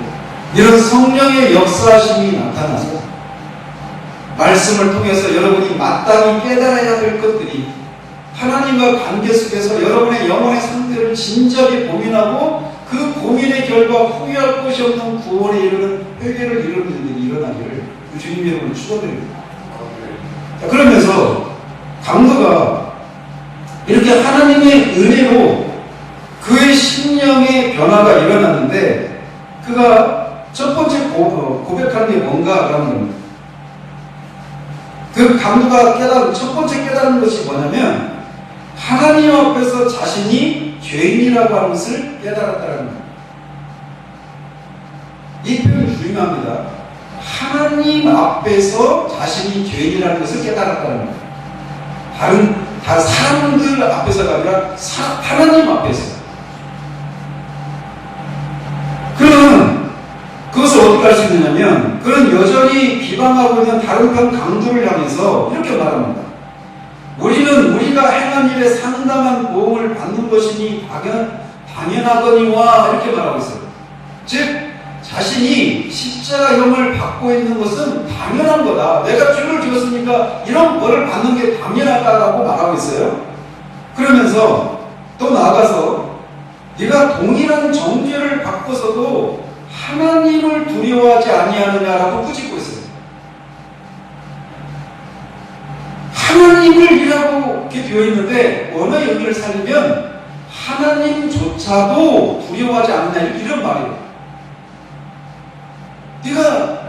이런 성령의 역사심이 나타나서 말씀을 통해서 여러분이 마땅히 깨달아야 될 것들이 하나님과 관계 속에서 여러분의 영혼의 상태를 진지하게 고민하고 그 고민의 결과 후회할 것이 없는 구원에 이르는 회개를 이루는 일이 일어나기를 주님 여러분을 축원드립니다. 그러면서 강도가 이렇게 하나님의 은혜로 그의 심령의 변화가 일어났는데 그가 첫 번째 고백하는 게 뭔가라는 겁니다. 그 강도가 깨달은 첫 번째 깨달은 것이 뭐냐면 하나님 앞에서 자신이 죄인이라고 하는 것을 깨달았다는 겁니다. 이 표현이 중요합니다. 하나님 앞에서 자신이 죄인이라는 것을 깨달았다는 겁니다. 다른 사람들 앞에서가 아니라 하나님 앞에서. 그는 그것을 어떻게 할 수 있느냐면 그는 여전히 비방하고 있는 다른 편 강도를 향해서 이렇게 말합니다. 우리는 우리가 행한 일에 상당한 보응을 받는 것이니 당연하거니와 이렇게 말하고 있어요. 즉 자신이 십자가형을 받고 있는 것은 당연한 거다. 내가 죄를 지었으니까 이런 벌을 받는 게 당연하다라고 말하고 있어요. 그러면서 또 나아가서 네가 동일한 정죄를 받고서도 하나님을 두려워하지 아니하느냐라고 꾸짖고 있어요. 하나님을이라고 이렇게 되어 있는데 원어의 의미를 살리면 하나님조차도 두려워하지 않느냐 이런 말이에요. 네가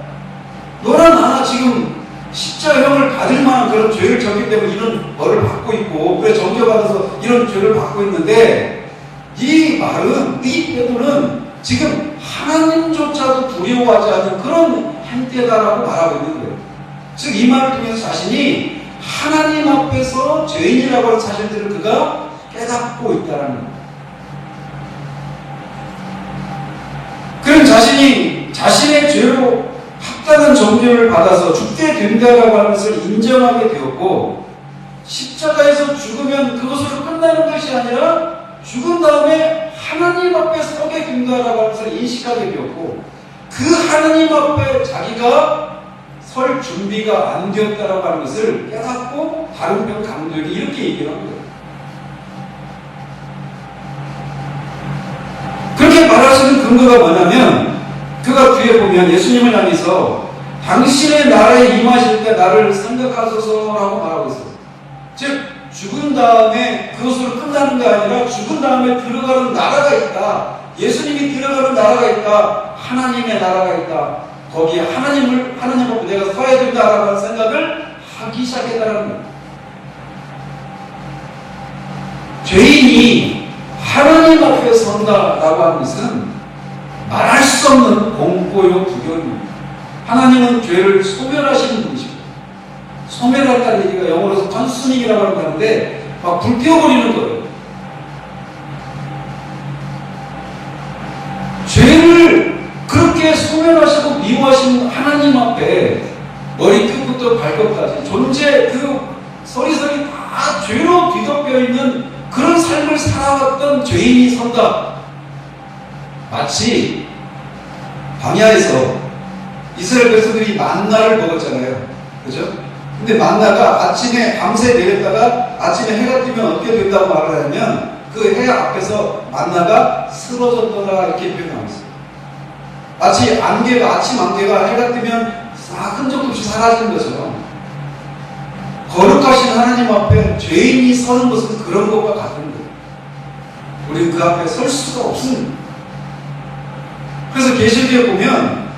너랑 나나 지금 십자가형을 받을 만한 그런 죄를 졌기 때문에 이런 벌을 받고 있고 그래 정죄받아서 이런 죄를 받고 있는데 이 말은 이 태도는 지금 하나님조차도 두려워하지 않는 그런 행태다라고 말하고 있는 거예요. 즉 이 말을 통해서 자신이 하나님 앞에서 죄인이라고 하는 사실들을 그가 깨닫고 있다는 겁니다. 그는 자신이 자신의 죄로 합당한 정죄를 받아서 죽게 된다라고 하는 것을 인정하게 되었고 십자가에서 죽으면 그것으로 끝나는 것이 아니라 죽은 다음에 하나님 앞에 서게 된다라고 하는 것을 인식하게 되었고 그 하나님 앞에 자기가 설 준비가 안 되었다라고 하는 것을 깨닫고 다른 편 강도에게 이렇게 얘기를 합니다. 그렇게 말하시는 근거가 뭐냐면 그가 뒤에 보면 예수님을 향해서 당신의 나라에 임하실 때 나를 생각하소서라고 말하고 있어요. 즉 죽은 다음에 그것으로 끝나는 게 아니라 죽은 다음에 들어가는 나라가 있다. 예수님이 들어가는 나라가 있다. 하나님의 나라가 있다. 거기에 하나님 앞에 내가 서야 된다라고 하는 생각을 하기 시작했다는 거예요. 죄인이 하나님 앞에 선다라고 하는 것은 말할 수 없는 공포요 두려움입니다. 하나님은 죄를 소멸하시는 분이시고 소멸한다는 얘기가 영어로서 컨슈밍이라고 하는데 막 불태워버리는 거예요. 죄를 그렇게 소멸하시고 미워하시는 하나님 앞에 머리끝부터 발끝까지 존재 그 서리서리 다 죄로 뒤덮여 있는 그런 삶을 살아왔던 죄인이 선다. 마치 광야에서 이스라엘 백성들이 만나를 먹었잖아요. 그죠? 근데 만나가 아침에 밤새 내렸다가 아침에 해가 뜨면 어떻게 된다고 말을 하냐면 그 해 앞에서 만나가 쓰러졌더라 이렇게 표현하고 있어요. 마치 안개가 아침 안개가 해가 뜨면 싹 흔적 없이 사라지는 것처럼 거룩하신 하나님 앞에 죄인이 서는 것은 그런 것과 같은 거예요. 우리는 그 앞에 설 수가 없습니다. 그래서 계시록에 보면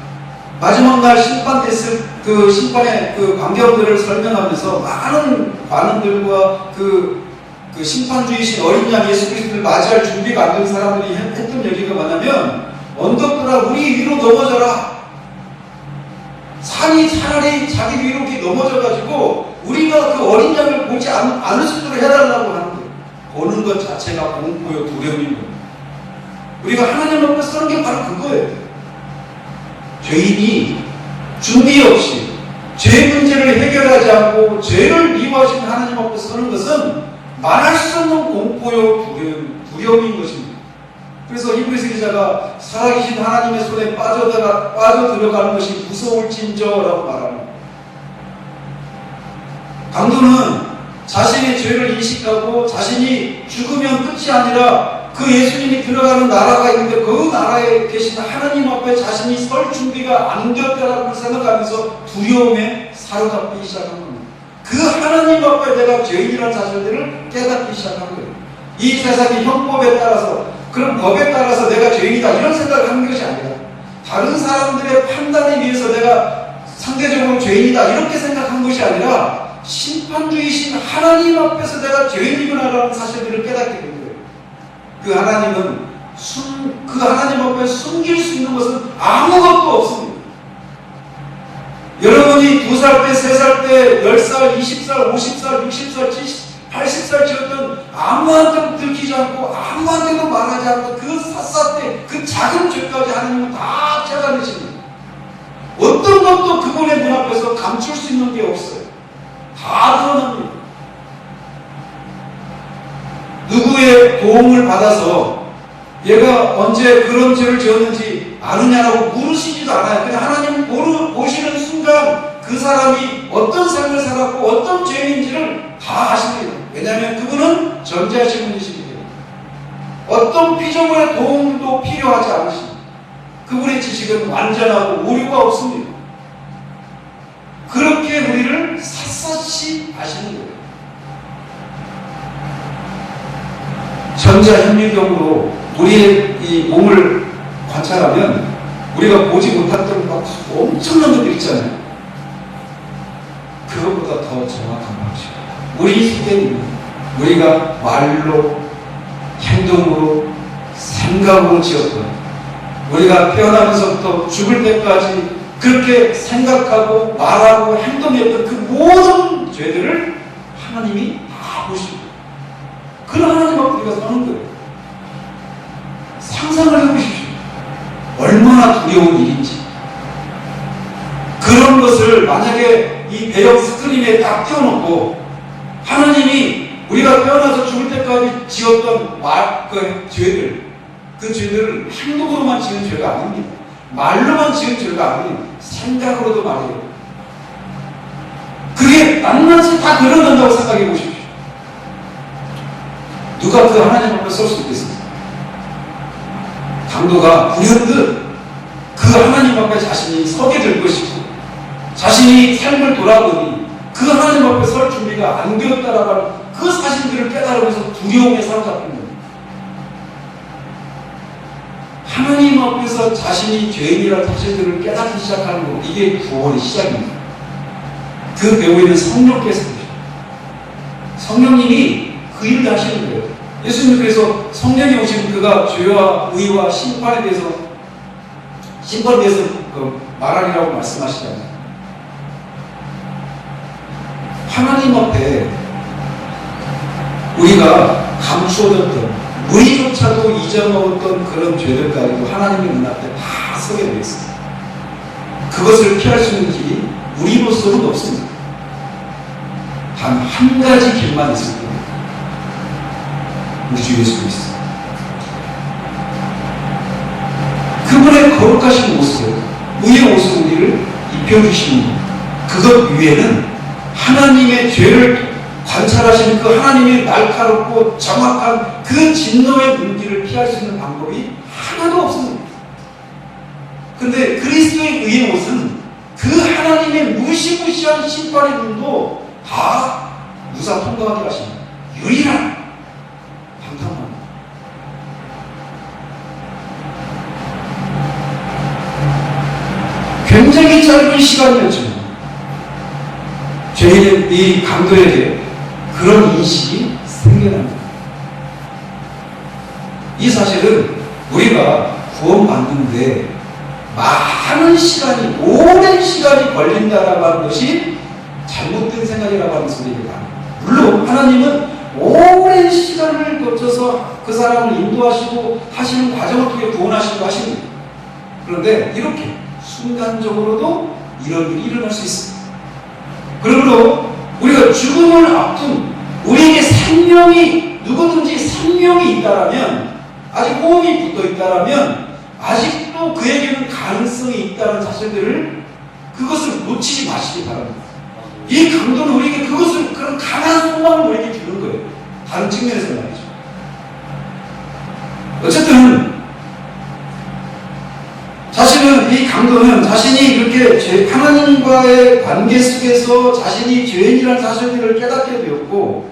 마지막 날 심판됐을 그 심판의 그 광경들을 설명하면서 많은 관원들과 그 심판주이신 어린 양 예수 그리스도를 맞이할 준비가 안 된 사람들이 했던 얘기가 뭐냐면 언덕들아 우리 위로 넘어져라. 산이 차라리 자기 위로 이렇게 넘어져가지고 우리가 그 어린 양을 보지 않을 수 있도록 해달라고 하는 거예요. 보는 것 자체가 공포요 두려움인 거예요. 우리가 하나님 앞에 서는 게 바로 그거예요. 죄인이 준비 없이 죄 문제를 해결하지 않고 죄를 미워하신 하나님 앞에 서는 것은 말할 수 없는 공포요 두려움인 것입니다. 그래서 히브리서 기자가 살아계신 하나님의 손에 빠져들어가는 것이 무서울진저라고 말합니다. 강도는 자신의 죄를 인식하고 자신이 죽으면 끝이 아니라 그 예수님이 들어가는 나라가 있는데 그 나라에 계신 하나님 앞에 자신이 설 준비가 안 되었다라고 생각하면서 두려움에 사로잡기 시작한 겁니다. 그 하나님 앞에 내가 죄인이라는 사실들을 깨닫기 시작한 거예요. 이 세상의 형법에 따라서, 그런 법에 따라서 내가 죄인이다 이런 생각을 하는 것이 아니라 다른 사람들의 판단에 의해서 내가 상대적으로 죄인이다 이렇게 생각한 것이 아니라 심판주이신 하나님 앞에서 내가 죄인이구나라는 사실들을 깨닫게 된 거예요. 그 하나님은 그 하나님 앞에 숨길 수 있는 것은 아무것도 없습니다. 여러분이 2살 때, 3살 때, 10살, 20살, 50살, 60살, 80살 지었던 아무한테도 들키지 않고 아무한테도 말하지 않고 그 샅샅 때 그 작은 죄까지 하나님은 다 찾아내십니다. 어떤 것도 그분의 문 앞에서 감출 수 있는 게 없어요. 다 드러납니다. 누구의 도움을 받아서 얘가 언제 그런 죄를 지었는지 아느냐라고 물으시지도 않아요. 그냥 하나님 보시는 순간 그 사람이 어떤 삶을 살았고 어떤 죄인지를 다 아십니다. 왜냐하면 그분은 전지하신 분이시기 때문에 어떤 피조물의 도움도 필요하지 않으십니다. 그분의 지식은 완전하고 오류가 없습니다. 그렇게 우리를 샅샅이 아시는 거예요. 전자현미경으로 우리의 이 몸을 관찰하면 우리가 보지 못했던 막 엄청난 것들 있잖아요. 그것보다 더 정확한 방식입니다. 우리 속에 있는 우리가 말로, 행동으로, 생각으로 지었던 우리가 태어나면서부터 죽을 때까지 그렇게 생각하고 말하고 행동했던 그 모든 죄들을 하나님이 다 보십니다. 그런 하나님 앞에 우리가 서는 거예요. 상상을 해보십시오. 얼마나 두려운 일인지. 그런 것을 만약에 이 배경 스크린에 딱 띄워놓고 하나님이 우리가 태어나서 죽을 때까지 지었던 그 죄들을 행동으로만 지은 죄가 아닙니다. 말로만 지은 죄가 아닌 생각으로도 말해요. 그게 낱낱이 다 드러난다고 생각해 보십시오. 누가 그 하나님 앞에 설 수 있겠습니까? 강도가 불현듯 그 하나님 앞에 자신이 서게 될 것이고 자신이 삶을 돌아보니 그 하나님 앞에 설 준비가 안 되었다라는 그 사실들을 깨달으면서 두려움에 사로잡힌 겁니다. 하나님 앞에서 자신이 죄인이라는 사실들을 깨닫기 시작하는 것, 이게 구원의 시작입니다. 그 배우에는 성령께서 성령님이 그 일을 하시는 거예요. 예수님 그래서 성령이 오시면 그가 죄와 의와 심판에 대해서 말하리라고 말씀하시잖아요. 하나님 앞에 우리가 감추어졌던 우리조차도 잊어먹었던 그런 죄들까지도 하나님의 눈앞에 다 서게 되어 있습니다. 그것을 피할 수 있는 길이 우리로서는 없습니다. 단 한 가지 길만 있을 겁니다. 우리 주 예수 그리스도. 그분의 거룩하신 모습, 의의 옷을 우리를 입혀주시는 것, 그것 위에는 하나님의 죄를 관찰하시는 그 하나님의 날카롭고 정확한 그 진노의 눈길을 피할 수 있는 방법이 하나도 없습니다. 그런데 그리스도의 의의 옷은 그 하나님의 무시무시한 심판의 눈도 다 무사 통과하게 하십니다. 유일한 방탄만. 굉장히 짧은 시간이었지만 죄인은 이 강도에게 그런 인식이 생겨납니다. 이 사실은 우리가 구원받는데 많은 시간이, 오랜 시간이 걸린다라는 것이 잘못된 생각이 사역이라고 하는 소리입니다. 물론 하나님은 오랜 시간을 거쳐서 그 사람을 인도하시고 하시는 과정을 통해 구원하시고 하십니다. 그런데 이렇게 순간적으로도 이런 일이 일어날 수 있습니다. 그러므로 우리가 죽음을 앞둔 우리에게 생명이 누구든지 생명이 있다라면 아직 호흡이 붙어 있다라면 아직도 그에게는 가능성이 있다는 사실들을 그것을 놓치지 마시기 바랍니다. 이 강도는 우리에게 그것을 그런 강한 소망을 우리에게 주는 거예요. 다른 측면에서 말이죠. 어쨌든 이 강도는 자신이 그렇게 하나님과의 관계 속에서 자신이 죄인이라는 사실을 깨닫게 되었고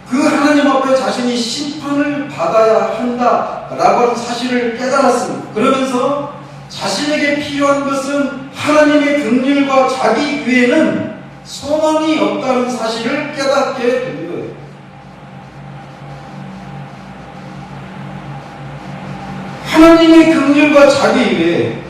그 하나님 앞에 자신이 심판을 받아야 한다라고 하는 사실을 깨달았습니다. 그러면서 자신에게 필요한 것은 하나님의 긍휼과 자기 외에는 소망이 없다는 사실을 깨닫게 된 거예요. 하나님의 긍휼과 자기 외에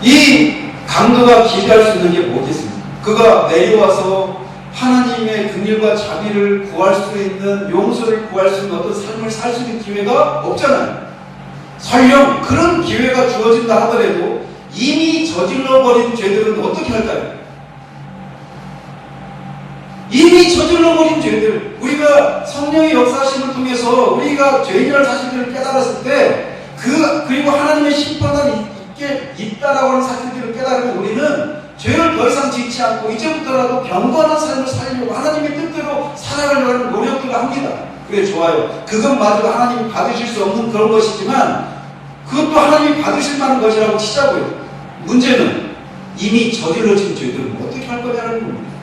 이 강도가 기대할 수 있는 게 뭐겠습니까? 그가 내려와서 하나님의 긍휼과 자비를 구할 수 있는, 용서를 구할 수 있는 어떤 삶을 살 수 있는 기회가 없잖아요. 설령 그런 기회가 주어진다 하더라도 이미 저질러버린 죄들은 어떻게 할까요? 이미 저질러버린 죄들, 우리가 성령의 역사하심을 통해서 우리가 죄인이라는 사실들을 깨달았을 때 그리고 하나님의 심판이 있다라고 하는 사실들을 깨달으면 우리는 죄를 더 이상 짓지 않고 이제부터라도 경건한 삶을 살려고 하나님의 뜻대로 살아가려고 하는 노력들을 합니다. 그래, 좋아요. 그것마저 하나님이 받으실 수 없는 그런 것이지만 그것도 하나님이 받으실 만한 것이라고 치자고요. 문제는 이미 저질러진 죄들은 어떻게 할 거냐는 겁니다.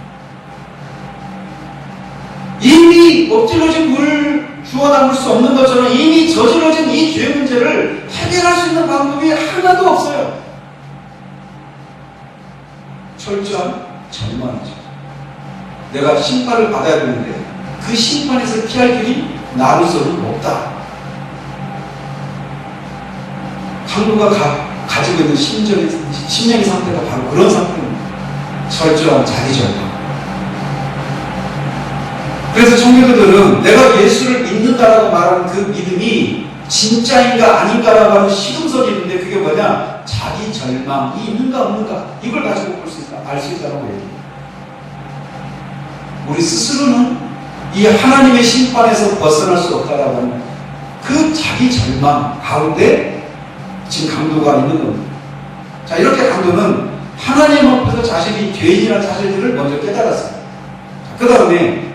이미 엎질러진 물을 주워 담을 수 없는 것처럼 이미 저질러진 이 죄 문제를 해결할 수 있는 방법이 하나도 없어요. 철저한 절망이죠. 내가 심판을 받아야 되는데 그 심판에서 피할 길이 나로서는 없다. 강도가 가지고 있는 심령의 상태가 바로 그런 상태입니다. 철저한 자기절망. 그래서 청교도들은 내가 예수를 믿는다라고 말하는 그 믿음이 진짜인가 아닌가라고 하는 시금석이 있는데 그게 뭐냐? 자기 절망이 있는가 없는가 이걸 가지고 알 수 있다고 얘기해요. 우리 스스로는 이 하나님의 심판에서 벗어날 수 없다라고 하는 그 자기 절망 가운데 지금 강도가 있는 겁니다. 자, 이렇게 강도는 하나님 앞에서 자신이 죄인이라는 사실들을 먼저 깨달았습니다. 그 다음에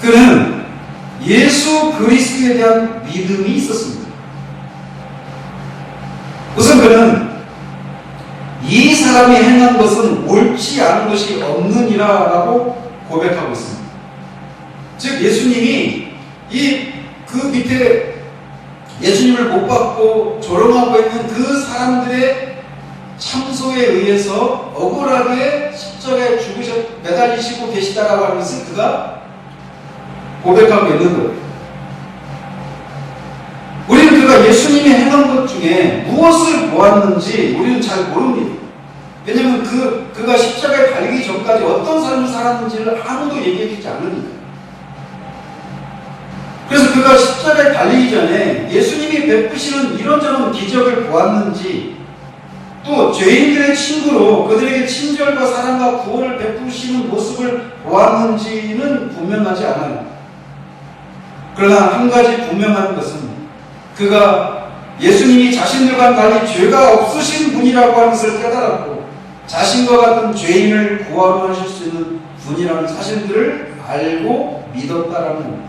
그는 예수 그리스도에 대한 믿음이 있었습니다. 우선 그는 이 사람이 행한 것은 옳지 않은 것이 없느니라라고 고백하고 있습니다. 즉 예수님이 그 밑에 예수님을 못 받고 조롱하고 있는 그 사람들의 참소에 의해서 억울하게 십자가에 매달리시고 계시다라고 하는 것을 그가 고백하고 있는 거예요. 우리는 그가 예수님이 행한 것 중에 무엇을 보았는지 우리는 잘 모릅니다. 왜냐하면 그가 십자가에 달리기 전까지 어떤 삶을 살았는지를 아무도 얘기해주지 않으니까. 그래서 그가 십자가에 달리기 전에 예수님이 베푸시는 이런저런 기적을 보았는지 또 죄인들의 친구로 그들에게 친절과 사랑과 구원을 베푸시는 모습을 보았는지는 분명하지 않아요. 그러나 한 가지 분명한 것은 그가 예수님이 자신들과 달리 죄가 없으신 분이라고 하는 것을 깨달았고 자신과 같은 죄인을 구원하실 수 있는 분이라는 사실들을 알고 믿었다라는 겁니다.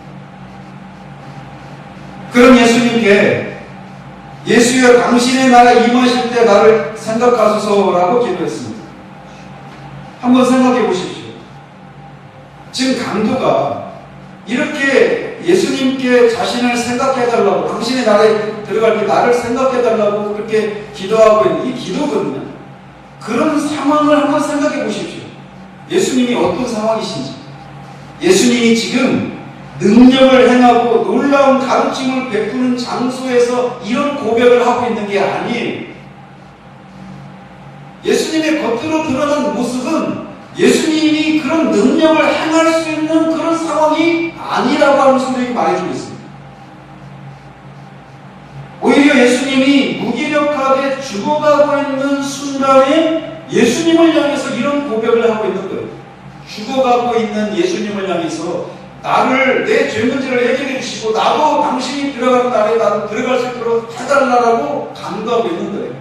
그런 예수님께 예수여 당신의 나라 임하실 때 나를 생각하소서라고 기도했습니다. 한번 생각해 보십시오. 지금 강도가 이렇게 예수님께 자신을 생각해달라고 당신의 나라에 들어갈 때 나를 생각해달라고 그렇게 기도하고 있는 이 기도거든요. 그런 상황을 한번 생각해 보십시오. 예수님이 어떤 상황이신지. 예수님이 지금 능력을 행하고 놀라운 가르침을 베푸는 장소에서 이런 고백을 하고 있는 게 아니에요. 예수님의 겉으로 드러난 모습은 예수님이 그런 그런 능력을 행할 수 있는 그런 상황이 아니라고 하는 성경이 말해주고 있습니다. 오히려 예수님이 무기력하게 죽어가고 있는 순간에 예수님을 향해서 이런 고백을 하고 있는 거예요. 죽어가고 있는 예수님을 향해서 나를 내 죄문제를 해결해 주시고 나도 당신이 들어가는 날에 나도 들어갈 수 있도록 해달라고 간구하고 있는 거예요.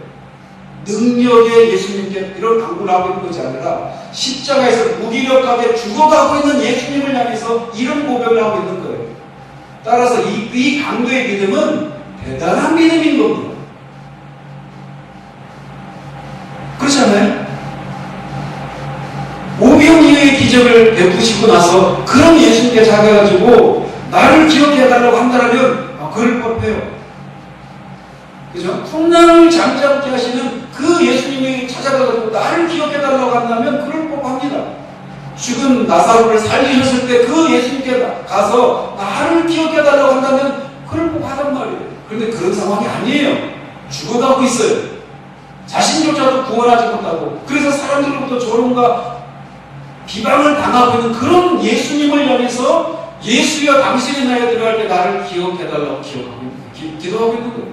능력의 예수님께 이런 간구를 하고 있는 것이 아니라 십자가에서 무기력하게 죽어가고 있는 예수님을 향해서 이런 고백을 하고 있는 거예요. 따라서 이 강도의 믿음은 대단한 믿음인 겁니다. 그렇지 않아요? 오병이어의 기적을 베푸시고 나서 그런 예수님께 찾아가지고 나를 기억해달라고 한다면 그럴 법해요. 그죠? 풍랑을 잠잠케 하시는 그 예수님이 찾아가지고 나를 기억해달라고 한다면 그럴 법합니다. 죽은 나사로를 살리셨을 때 그 예수님께 가서 나를 기억해달라고 한다면 그럴 법하단 말이에요. 그런데 그런 상황이 아니에요. 죽어가고 있어요. 자신조차도 구원하지 못하고 그래서 사람들로부터 조롱과 비방을 당하고 있는 그런 예수님을 향해서 예수여 당신이 나에 들어갈 때 나를 기억해달라고 기도하고 있는 거예요.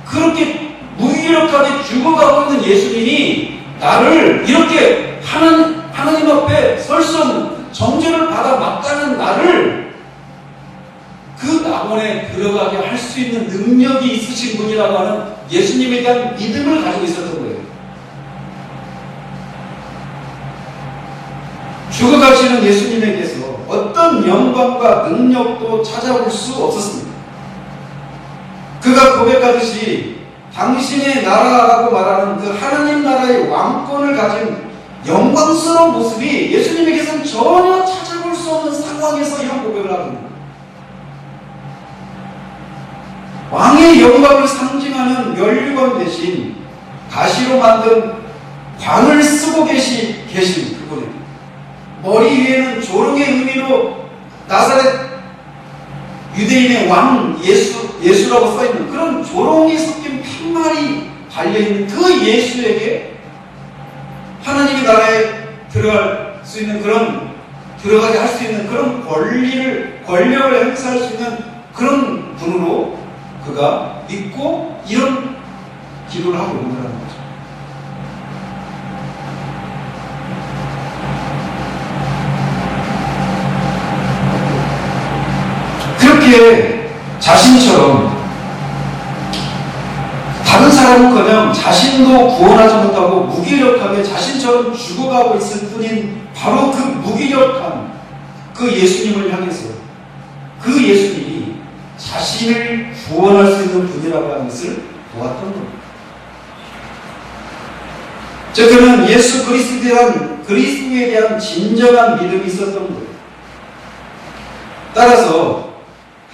그렇게 무기력하게 죽어가고 있는 예수님이 나를 이렇게 하나님 앞에 설 수 없는 정죄를 받아 마땅한 나를 그 낙원에 들어가게 할 수 있는 능력이 있으신 분이라고 하는 예수님에 대한 믿음을 가지고 있었던 거예요. 죽어가시는 예수님에게서 어떤 영광과 능력도 찾아볼 수 없었습니다. 그가 고백하듯이 당신의 나라라고 말하는 그 하나님 나라의 왕권을 가진 영광스러운 모습이 예수님에게서는 전혀 찾아볼 수 없는 상황에서 이런 고백을 합니다. 왕의 영광을 상징하는 면류관 대신 가시로 만든 관을 쓰고 계신 그분에게 머리 위에는 조롱의 의미로 나사렛 유대인의 왕 예수라고 써있는 그런 조롱이 섞인 팻말이 달려있는 그 예수에게 하나님의 나라에 들어갈 수 있는 들어가게 할 수 있는 그런 권력을 행사할 수 있는 그런 분으로 그가 믿고 이런 기도를 하고 있는 거죠. 그렇게 자신처럼 다른 사람은커녕 자신도 구원하지 못하고 무기력하게 자신처럼 죽어가고 있을 뿐인 바로 그 무기력한 그 예수님을 향해서 그 예수님이 자신을 구원할 수 있는 분이라고 하는 것을 보았던 겁니다. 즉 그는 예수 그리스도에 대한 진정한 믿음이 있었던 거예요. 따라서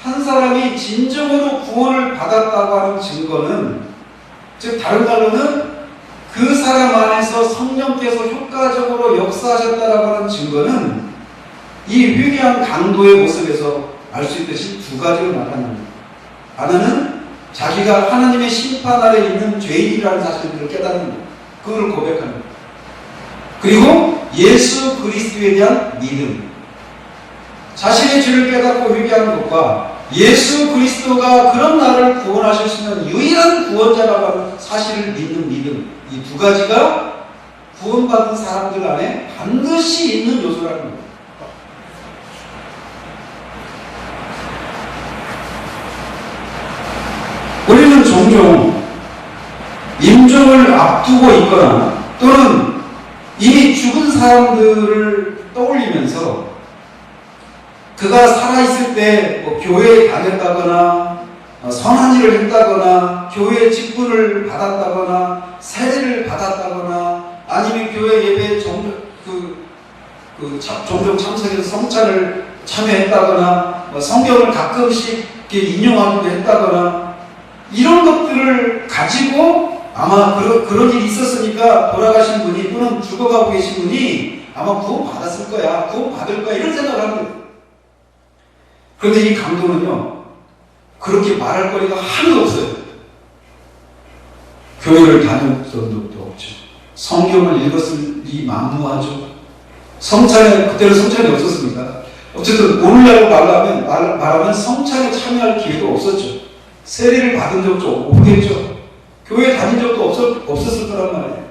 한 사람이 진정으로 구원을 받았다고 하는 증거는, 즉 다른 말로는 그 사람 안에서 성령께서 효과적으로 역사하셨다라고 하는 증거는 이 위대한 강도의 모습에서 알 수 있듯이 두 가지로 나타납니다. 하나는 자기가 하나님의 심판 아래 있는 죄인이라는 사실을 깨닫는 것, 그걸 고백하는 것. 그리고 예수 그리스도에 대한 믿음, 자신의 죄를 깨닫고 회개하는 것과 예수 그리스도가 그런 나를 구원하실 수 있는 유일한 구원자라고 하는 사실을 믿는 믿음, 이 두 가지가 구원받은 사람들 안에 반드시 있는 요소라는 겁니다. 우리는 종종 임종을 앞두고 있거나 또는 이미 죽은 사람들을 떠올리면서 그가 살아있을 때 교회에 다녔다거나 선한 일을 했다거나 교회 직분을 받았다거나 세례를 받았다거나 아니면 교회 예배에 종종 참석해서 성찬을 참여했다거나 성경을 가끔씩 인용하기도 했다거나 이런 것들을 가지고 아마 그런 일이 있었으니까 돌아가신 분이 또는 죽어가고 계신 분이 아마 구원 받았을 거야, 구원 받을 거야, 이런 생각을 하는 거예요. 그런데 이 강도는요, 그렇게 말할 거리가 하나도 없어요. 교회를 다녔던 적도 없죠. 성경을 읽었으니 만무하죠. 성찬에, 그때는 성찬이 없었습니다. 어쨌든 오늘날 말하면 성찬에 참여할 기회도 없었죠. 세례를 받은 적도 없겠죠. 교회 다닌 적도 없었을 거란 말이에요.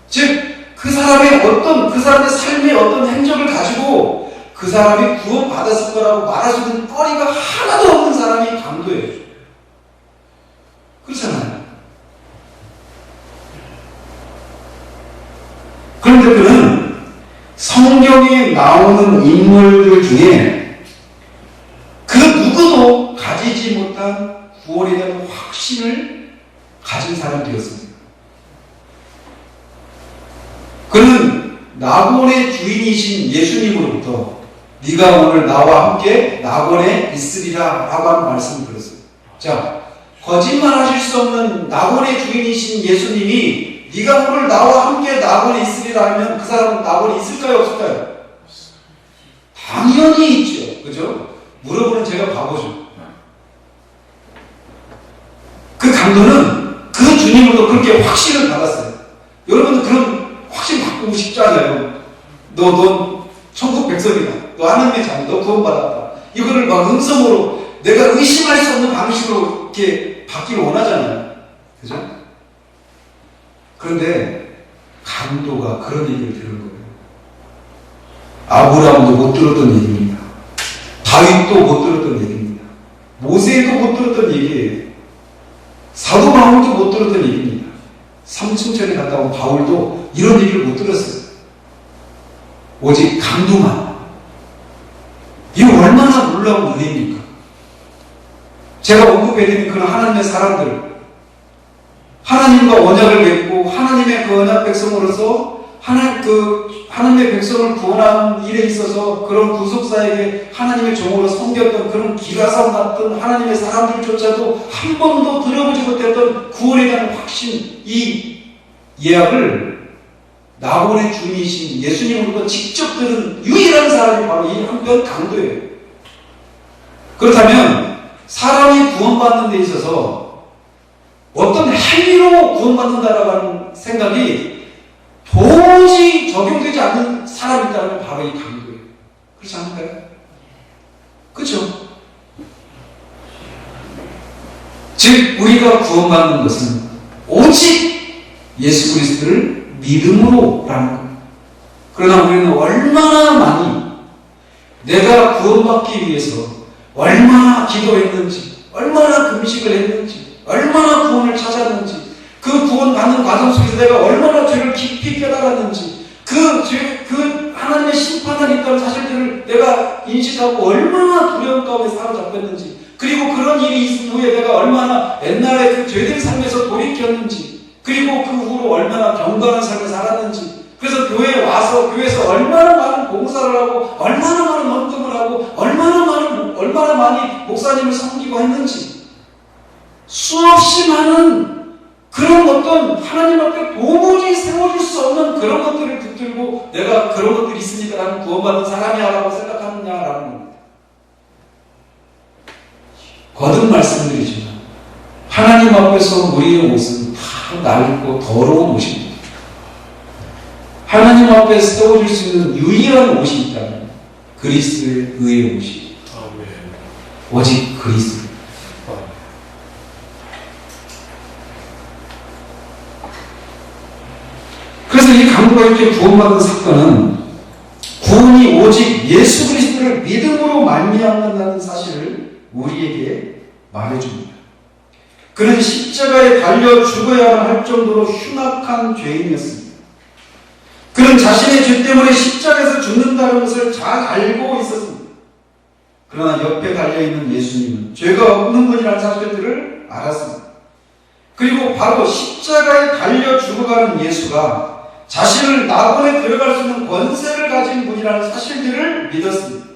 즉 그 사람의 삶의 어떤 행적을 가지고 그 사람이 구원받았을 거라고 말할 수 있는 거리가 하나도 없는 사람이 강도예요. 그렇잖아요. 그런데 그는 성경에 나오는 인물들 중에 그 누구도 가지지 못한 구원에 대한 확신을 가진 사람이었습니다. 그는 낙원의 주인이신 예수님으로부터 네가 오늘 나와 함께 낙원에 있으리라 라고 하는 말씀을 들었어요. 자, 거짓말하실 수 없는 낙원의 주인이신 예수님이 네가 오늘 나와 함께 낙원에 있으리라 하면 그 사람은 낙원에 있을까요, 없을까요? 당연히 있죠. 그죠? 물어보는 제가 바보죠. 그 강도는 그 주님으로도 그렇게 확신을 받았어요. 여러분도 그런 확신 바꾸고 싶잖아요. 너 천국 백성이다. 너 하나님의 자녀, 너 구원받았다. 이거를 막 음성으로 내가 의심할 수 없는 방식으로 이렇게 받기를 원하잖아요. 그죠? 그런데 강도가 그런 얘기를 들은 거예요. 아브라함도 못 들었던 얘기입니다. 다윗도 못 들었던 얘기입니다. 모세도 못 들었던 얘기예요. 사도 바울도 못 들었던 얘기입니다. 삼층천에 갔다 온 바울도 이런 얘기를 못 들었어요. 오직 강도만. 이거 얼마나 놀라운 은혜입니까? 제가 언급해드린 그런 하나님의 사람들, 하나님과 언약을 맺고 하나님의 그 언약 백성으로서 하나님의 백성을 구원하는 일에 있어서 그런 구속사에게 하나님의 종으로 섬겼던 그런 기라성 같은 하나님의 사람들조차도 한 번도 들어보지 못했던 구원에 대한 확신, 이 예약을 낙원의 주인이신 예수님으로부터 직접 들은 유일한 사람이 바로 이 한편 강도예요. 그렇다면 사람이 구원받는 데 있어서 어떤 행위로 구원받는다라고 하는 생각이 도저히 적용되지 않는 사람이 있다면 바로 이 강도예요. 그렇지 않을까요? 그렇죠? 즉 우리가 구원받는 것은 오직 예수 그리스도를 믿음으로라는 겁니다. 그러나 우리는 얼마나 많이 내가 구원받기 위해서 얼마나 기도했는지, 얼마나 금식을 했는지, 얼마나 구원을 찾았는지, 그 구원받는 과정 속에서 내가 얼마나 죄를 깊이 깨달았는지, 그 하나님의 심판이 있다는 사실들을 내가 인식하고 얼마나 두려움 가운데 사로잡혔는지, 그리고 그런 일이 있은 후에 내가 얼마나 옛날에 그 죄된 삶에서 돌이켰는지, 그리고 그 후로 얼마나 경건한 삶을 살았는지, 그래서 교회에 와서 교회에서 얼마나 많은 봉사를 하고 얼마나 많은 헌금을 하고 얼마나 많이 목사님을 섬기고 했는지, 수없이 많은 그런 어떤 하나님 앞에 도무지 세워줄 수 없는 그런 것들을 붙들고 내가 그런 것들이 있으니까 나는 구원받은 사람이야 라고 생각하느냐라는 겁니다. 거듭 말씀드리지만 하나님 앞에서 우리의 옷은 다 낡고 더러운 옷입니다. 하나님 앞에 세워줄 수 있는 유일한 옷이 있다면 그리스도의 의의 옷이 오직 그리스도. 그래서 이 강도가 이렇게 구원받은 사건은 구원이 오직 예수 그리스도를 믿음으로 말미암는다는 사실을 우리에게 말해줍니다. 그는 십자가에 달려 죽어야만 할 정도로 흉악한 죄인이었습니다. 그는 자신의 죄 때문에 십자가에서 죽는다는 것을 잘 알고 있었습니다. 그러나 옆에 달려있는 예수님은 죄가 없는 분이라는 사실들을 알았습니다. 그리고 바로 십자가에 달려 죽어가는 예수가 자신을 낙원에 들어갈 수 있는 권세를 가진 분이라는 사실들을 믿었습니다.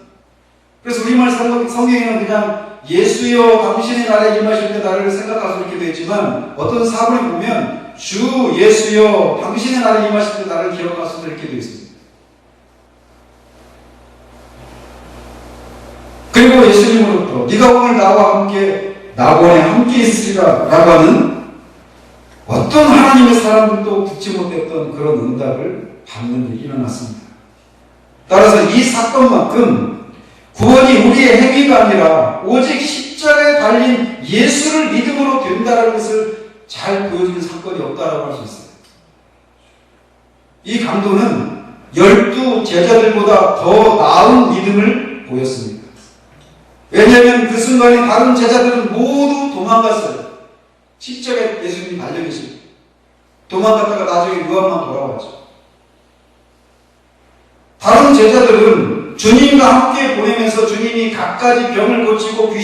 그래서 우리말 성경에는 그냥 예수여 당신의 나라에 임하실 때 나를 생각하서 이렇게 되어 있지만 어떤 사본에 보면 주 예수여 당신의 나라에 임하실 때 나를 기억하소서 이렇게 되어 있습니다. 그리고 예수님으로부터 네가 오늘 나와 함께 낙원에 함께 있으리라 라고 하는 어떤 하나님의 하나님의 사람들도 듣지 못했던 그런 응답을 받는 일이 일어났습니다. 따라서 이 사건만큼 구원이 우리의 행위가 아니라 오직 십자가에 달린 예수를 믿음으로 된다는 것을 잘 보여주는 사건이 없다라고 할 수 있어요. 이 강도는 12 제자들보다 더 나은 믿음을 보였습니다. 왜냐하면 그 순간에 다른 제자들은 모두 도망갔어요. 십자가에 예수님이 달려계시고 도망갔다가 나중에 요한만 돌아왔죠. 다른 제자들은 주님과 함께 보내면서 주님이 갖가지 병을 고치고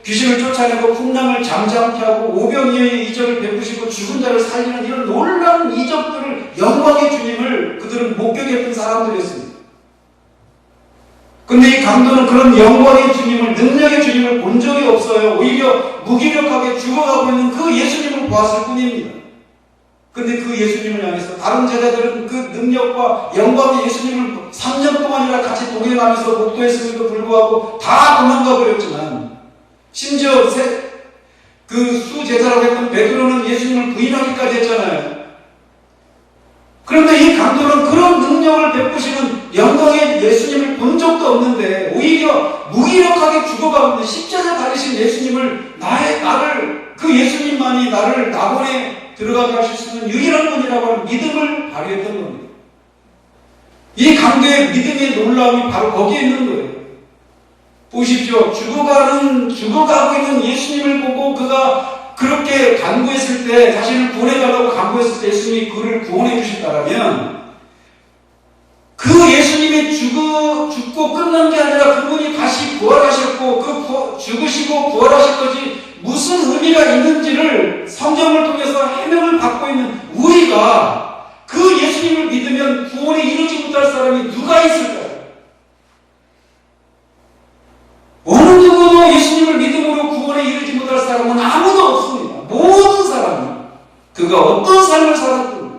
귀신을 쫓아내고 풍랑을 잠잠케 하고 오병이어의 이적을 베푸시고 죽은 자를 살리는 이런 놀라운 이적들을, 영광의 주님을 그들은 목격했던 사람들이었습니다. 근데 이 강도는 그런 영광의 주님을, 능력의 주님을 본 적이 없어요. 오히려 무기력하게 죽어가고 있는 그 예수님을 보았을 뿐입니다. 근데 그 예수님을 향해서 다른 제자들은 그 능력과 영광의 예수님을 3년 동안이나 같이 동행하면서 목도했음에도 불구하고 다 도망가 버렸지만, 심지어 그 수제자라고 했던 베드로는 예수님을 부인하기까지 했잖아요. 그런데 이 강도는 그런 능력을 베푸시는 영광의 예수님을 본 적도 없는데 오히려 무기력하게 죽어가고 있는 십자가에 달리신 예수님을, 나를, 그 예수님만이 나를 낙원에 들어가게 하실 수 있는 유일한 분이라고 하는 믿음을 발휘했던 겁니다. 이 강도의 믿음의 놀라움이 바로 거기에 있는 거예요. 보십시오. 죽어가고 있는 예수님을 보고 그가 그렇게 간구했을 때, 자신을 구원해달라고 간구했을 때 예수님이 그를 구원해 주셨다면, 그 예수님이 죽고 끝난 게 아니라 그분이 다시 부활하셨고, 죽으시고 부활하신 것이 무슨 의미가 있는지를 성경을 통해서 해명을 받고 있는 우리가 그 예수님을 믿으면 구원에 이르지 못할 사람이 누가 있을까요? 어느 누구도 예수님을 믿음으로 구원에 이르지 못할 사람은 아무도 없습니다. 모든 사람이 그가 어떤 삶을 살았든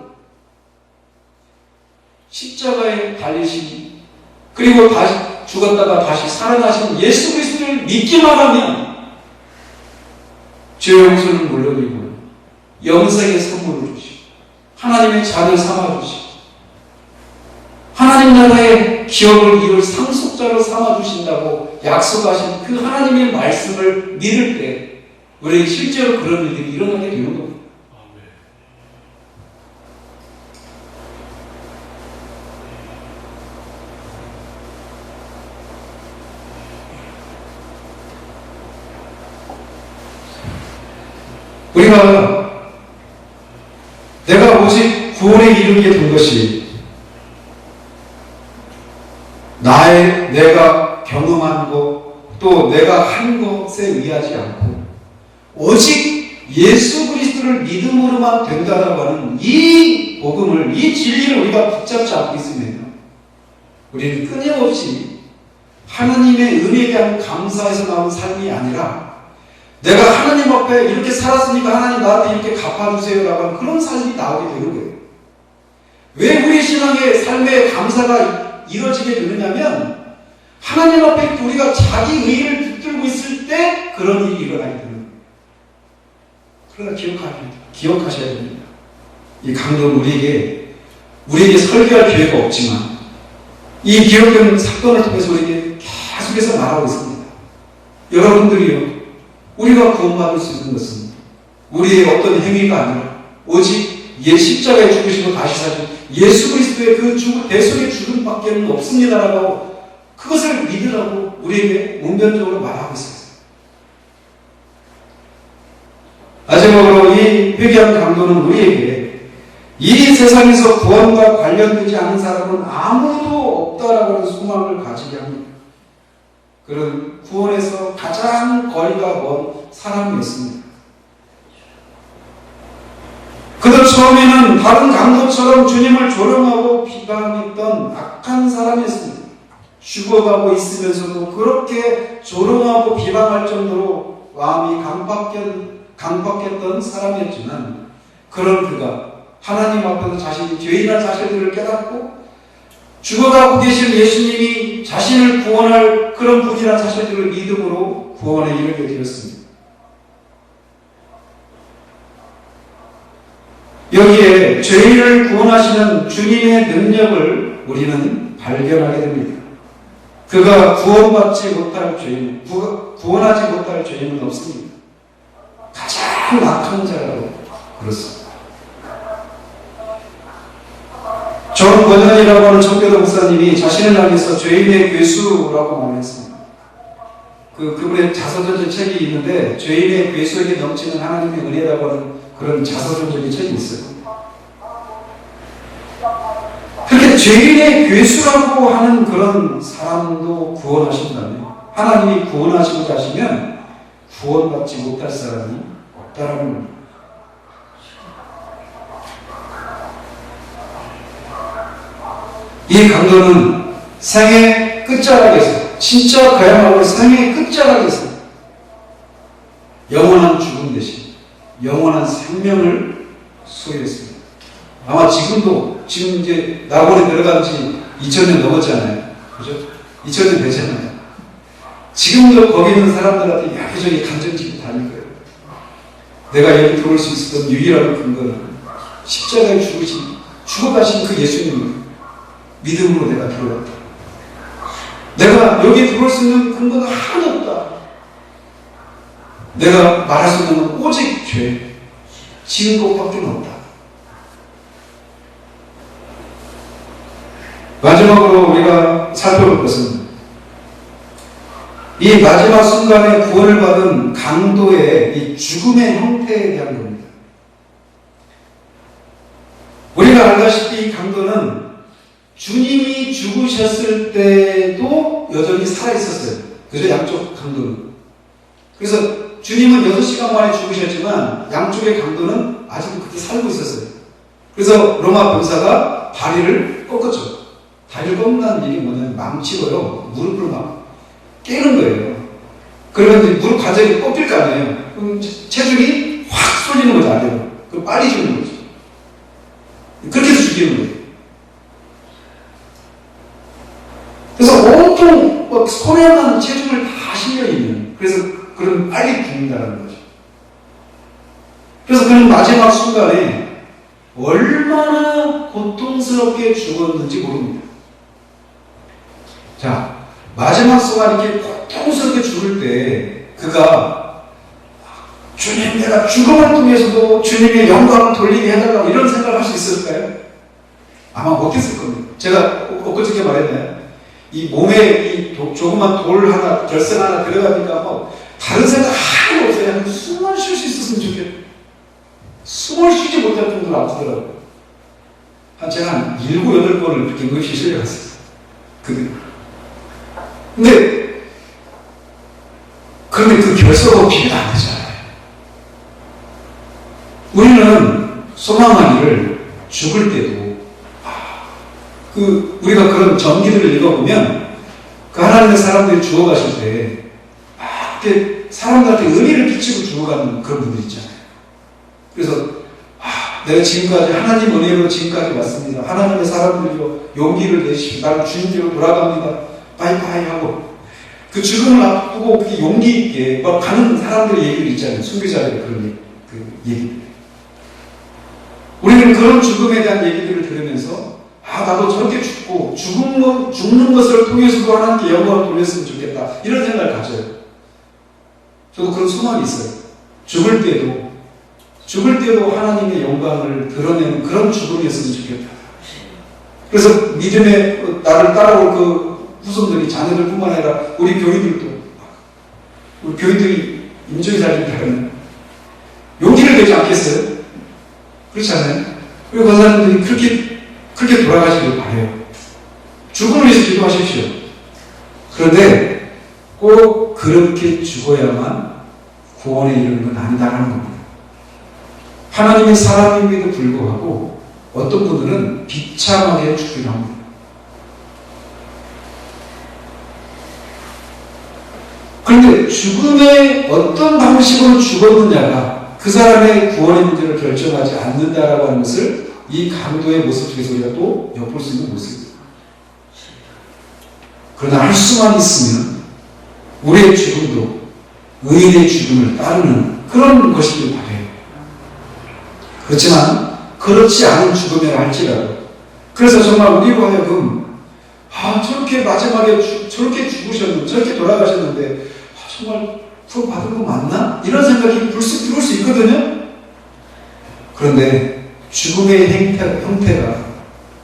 십자가에 달리신, 그리고 다시 죽었다가 다시 살아나신 예수 그리스도를 믿기만 하면 죄 용서는 물론이고 영생의 선물을 주시고 하나님의 자녀 삼아주시고 하나님 나라의 기업을 이룰 상속자로 삼아주신다고 약속하신 그 하나님의 말씀을 믿을 때 우리에게 실제로 그런 일들이 일어나게 되는 겁니다. 내가 오직 구원에 이르게 된 것이 내가 경험한 것, 또 내가 한 것에 의하지 않고 오직 예수 그리스도를 믿음으로만 된다라고 하는 이 복음을, 이 진리를 우리가 붙잡지 않고 있으면 우리는 끊임없이 하나님의 은혜에 대한 감사에서 나온 삶이 아니라 내가 하나님 앞에 이렇게 살았으니까 하나님 나한테 이렇게 갚아주세요라고 하는 그런 삶이 나오게 되는 거예요. 왜 우리 신앙의 삶의 감사가 이루어지게 되느냐면 하나님 앞에 우리가 자기 의의를 붙들고 있을 때 그런 일이 일어나게 되는 거예요. 그러나 기억하셔야 됩니다. 이 강도는 우리에게 설교할 기회가 없지만 이 기억되는 사건을 통해서 우리에게 계속해서 말하고 있습니다. 여러분들이요, 우리가 구원받을 수 있는 것은 우리의 어떤 행위가 아니라 오직 십자가에 죽으시고 다시 사신 예수 그리스도의 그 대속의 죽음밖에는 없습니다라고 그것을 믿으라고 우리에게 문변적으로 말하고 있었어요. 마지막으로 이 회개한 강도는 우리에게 이 세상에서 구원과 관련되지 않은 사람은 아무도 없다라고 하는 소망을 가지게 합니다. 그런 구원에서 가장 거리가 먼 사람이었습니다. 그도 처음에는 다른 강도처럼 주님을 조롱하고 비방했던 악한 사람이었습니다. 죽어가고 있으면서도 그렇게 조롱하고 비방할 정도로 마음이 강박했던 사람이었지만, 그런 그가 하나님 앞에서 자신이 죄인한 사실들을 깨닫고 죽어가고 계신 예수님이 자신을 구원할 그런 분이라는 사실들을 믿음으로 구원에 이르게 되었습니다. 여기에 죄인을 구원하시는 주님의 능력을 우리는 발견하게 됩니다. 그가 구원받지 못할 죄인, 구원하지 못할 죄인은 없습니다. 가장 악한 자라고 그렇습니다. 존 버전이라고 하는 청교도 목사님이 자신을 향해서 죄인의 괴수라고 말했습니다. 그분의 자서전적 책이 있는데 죄인의 괴수에게 넘치는 하나님의 은혜라고 하는 그런 자서전적인 책이 있어요. 그렇게 죄인의 괴수라고 하는 그런 사람도 구원하신다면, 하나님이 구원하시고자 하시면 구원받지 못할 사람이 없다라는 겁니다. 이 강도는 생의 끝자락에서, 진짜 그야말로 생의 끝자락에서 영원한 죽음 대신 영원한 생명을 소유했습니다. 아마 지금 이제 낙원에 들어간 지 2000년 넘었잖아요. 그죠? 2000년 되잖아요. 지금도 거기 있는 사람들한테 여기저기 감정짓고 다닐 거예요. 내가 여기 들어올 수 있었던 유일한 근거는 십자가에 죽어가신 그 예수님 믿음으로 내가 들어왔다. 내가 여기 들어올 수 있는 근거가 하나도 없다. 내가 말할 수 있는 건 오직 죄, 지은 것밖에 없다. 마지막으로 우리가 살펴볼 것은 이 마지막 순간에 구원을 받은 강도의 이 죽음의 형태에 대한 겁니다. 우리가 알다시피 이 강도는 주님이 죽으셨을 때도 여전히 살아있었어요. 그죠? 양쪽 강도는. 그래서 주님은 6시간 만에 죽으셨지만 양쪽의 강도는 아직도 그때 살고 있었어요. 그래서 로마 병사가 다리를 꺾었죠. 다리를 꺾는다는 얘기 뭐냐면 망치로요, 무릎을 막 깨는 거예요. 그러면 이제 무릎 관절이 꺾일 거 아니에요. 그럼 체중이 확 쏠리는 거죠, 아래로. 그럼 빨리 죽는 거죠. 그렇게 해서 죽이는 거예요. 그래서 온통 손에만 체중을 다 실려있는, 그래서 그럼 빨리 죽는다는 거죠. 그래서 그는 마지막 순간에 얼마나 고통스럽게 죽었는지 모릅니다. 자, 마지막 순간 이렇게 고통스럽게 죽을 때 그가 주님, 내가 죽음을 통해서도 주님의 영광을 돌리게 해달라고 이런 생각을 할 수 있을까요? 아마 못했을 겁니다. 제가 엊그저께 말했나요? 이 몸에 이 조그만 돌 하나, 결석 하나 들어가니까 뭐 다른 생각 하나도 없어요. 그냥 숨을 쉴 수 있었으면 좋겠어요. 숨을 쉬지 못할 정도로 아프더라고요. 제가 한 7, 8번을 이렇게 응급실 실려갔어요. 그런데 그 결석하고 비교가 안 되잖아요. 우리는 소망하기를 죽을 때도, 우리가 그런 전기들을 읽어보면, 그 하나님의 사람들이 죽어가실 때, 그때 사람들한테 의미를 끼치고 죽어가는 그런 분들 있잖아요. 그래서, 내가 지금까지 하나님 은혜로 지금까지 왔습니다. 하나님의 사람들이요, 용기를 내시고, 나는 주님께로 돌아갑니다. 바이바이 하고, 그 죽음을 앞두고 그렇게 용기 있게 막 가는 사람들의 얘기를 있잖아요. 순교자들의 그런 얘기들. 우리는 그런 죽음에 대한 얘기들을 들으면서, 나도 저렇게 죽고, 죽는 것을 통해서도 하나님께 영광을 돌렸으면 좋겠다. 이런 생각을 가져요. 저도 그런 소망이 있어요. 죽을 때도 하나님의 영광을 드러내는 그런 죽음이었으면 좋겠다. 그래서 믿음의 나를 따라올 그 후손들이, 자녀들 뿐만 아니라 우리 교인들이 인종이 살기 다르면 용기를 내지 않겠어요? 그렇지 않아요? 그리고 그 사람들이 그렇게 돌아가시길 바래요. 죽음을 위해서 기도하십시오. 그런데 꼭 그렇게 죽어야만 구원에 이르는 건 아니다라는 겁니다. 하나님의 사람임에도 불구하고 어떤 분들은 비참하게 죽기도 합니다. 그런데 죽음의 어떤 방식으로 죽었느냐가 그 사람의 구원의 문제를 결정하지 않는다라고 하는 것을 이 강도의 모습 속에서 우리가 또 엿볼 수 있는 모습입니다. 그러나 할 수만 있으면 우리의 죽음도 의인의 죽음을 따르는 그런 것이길 바래요. 그렇지만 그렇지 않은 죽음이라 할지라도. 그래서 정말 우리로 하여금 저렇게 마지막에 저렇게 죽으셨는데, 저렇게 돌아가셨는데 정말 구원받은 거 맞나? 이런 생각이 불쑥 들어올 수 있거든요. 그런데 죽음의 형태가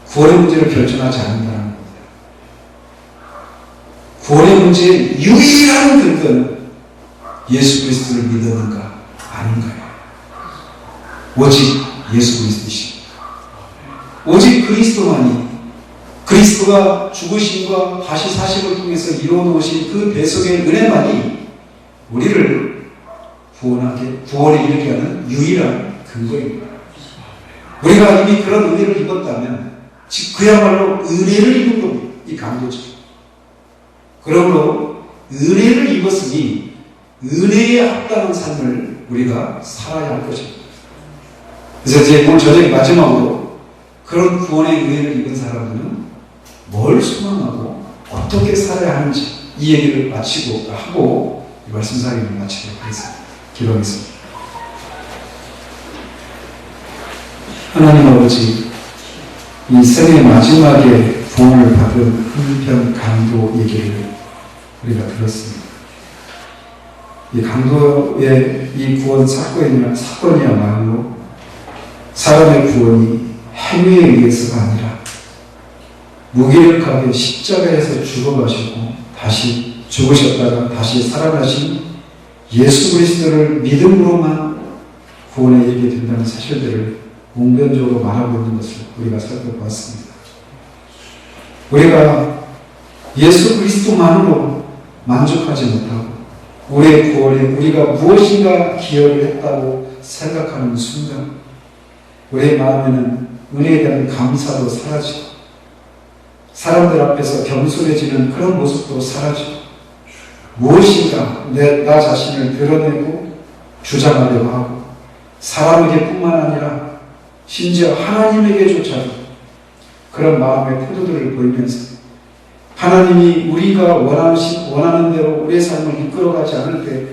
구원의 문제를 결정하지 않는다는 겁니다. 구원의 문제의 유일한 근거는 예수 그리스도를 믿었는가 아닌가요? 오직 예수 그리스도이십니다. 오직 그리스도만이, 그리스도가 죽으심과 다시 사심을 통해서 이루어놓으신 그 배속의 은혜만이 우리를 구원에 이르게 하는 유일한 근거입니다. 우리가 이미 그런 은혜를 입었다면 즉 그야말로 은혜를 입은 겁니다. 이 강도죠. 그러므로 은혜를 입었으니 은혜에 합당한 삶을 우리가 살아야 할 것입니다. 그래서 이제 오늘 저녁 마지막으로 그런 구원의 은혜를 입은 사람들은 뭘 소망하고 어떻게 살아야 하는지 이 얘기를 하고 말씀 사기를 마치도록 하겠습니다. 기도하겠습니다. 하나님 아버지, 이 생의 마지막에 구원을 받은 한편 강도 얘기를 우리가 들었습니다. 이 강도의 이 구원 사건이야말로 사람의 구원이 행위에 의해서가 아니라 무기력하게 십자가에서 죽어가시고 다시 죽으셨다가 다시 살아나신 예수 그리스도를 믿음으로만 구원에 이르게 된다는 사실들을 웅변적으로 말하고 있는 것을 우리가 살펴보았습니다. 우리가 예수 그리스도만으로 만족하지 못하고 우리의 구원에 우리가 무엇인가 기여를 했다고 생각하는 순간 우리의 마음에는 은혜에 대한 감사도 사라지고 사람들 앞에서 겸손해지는 그런 모습도 사라지고 무엇인가 나 자신을 드러내고 주장하려고 하고 사람에게 뿐만 아니라 심지어 하나님에게조차도 그런 마음의 태도들을 보이면서 하나님이 우리가 원하는 대로 우리의 삶을 이끌어가지 않을 때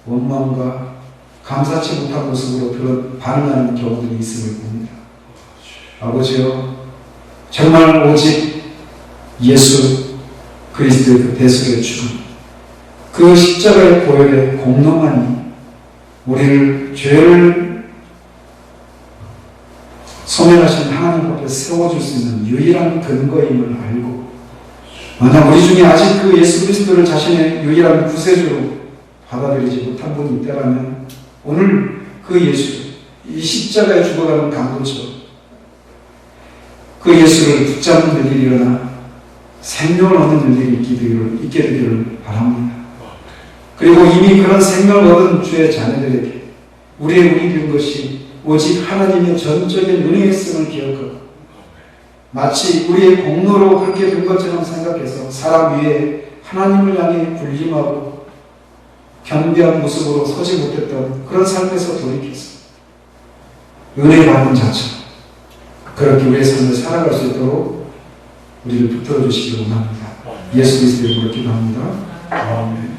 원망과 감사치 못한 모습으로 반응하는 경우들이 있음을 봅니다. 아버지여, 정말 오직 예수 그리스도의 그 대속의 죽음, 그 십자가의 보혈의 공로만이 우리를 죄를 소멸하신 하나님 앞에 세워줄 수 있는 유일한 근거임을 알고, 만약 우리 중에 아직 그 예수 그리스도를 자신의 유일한 구세주로 받아들이지 못한 분이 있다면 오늘 그 예수, 이 십자가에 죽어가는 강도처럼 그 예수를 붙잡는 일이 일어나 생명을 얻는 일이 있게 되기를 바랍니다. 그리고 이미 그런 생명을 얻은 주의 자녀들에게 우리의 운이 된 것이 오직 하나님의 전적인 은혜였음을 기억하고 마치 우리의 공로로 그렇게 된 것처럼 생각해서 사람 위에 하나님을 향해 군림하고 겸비한 모습으로 서지 못했던 그런 삶에서 돌이켜서 은혜 받은 자처럼 그렇게 우리의 삶을 살아갈 수 있도록 우리를 붙들어 주시기 원합니다. 예수 그리스도의 이름으로 기도합니다. 아멘.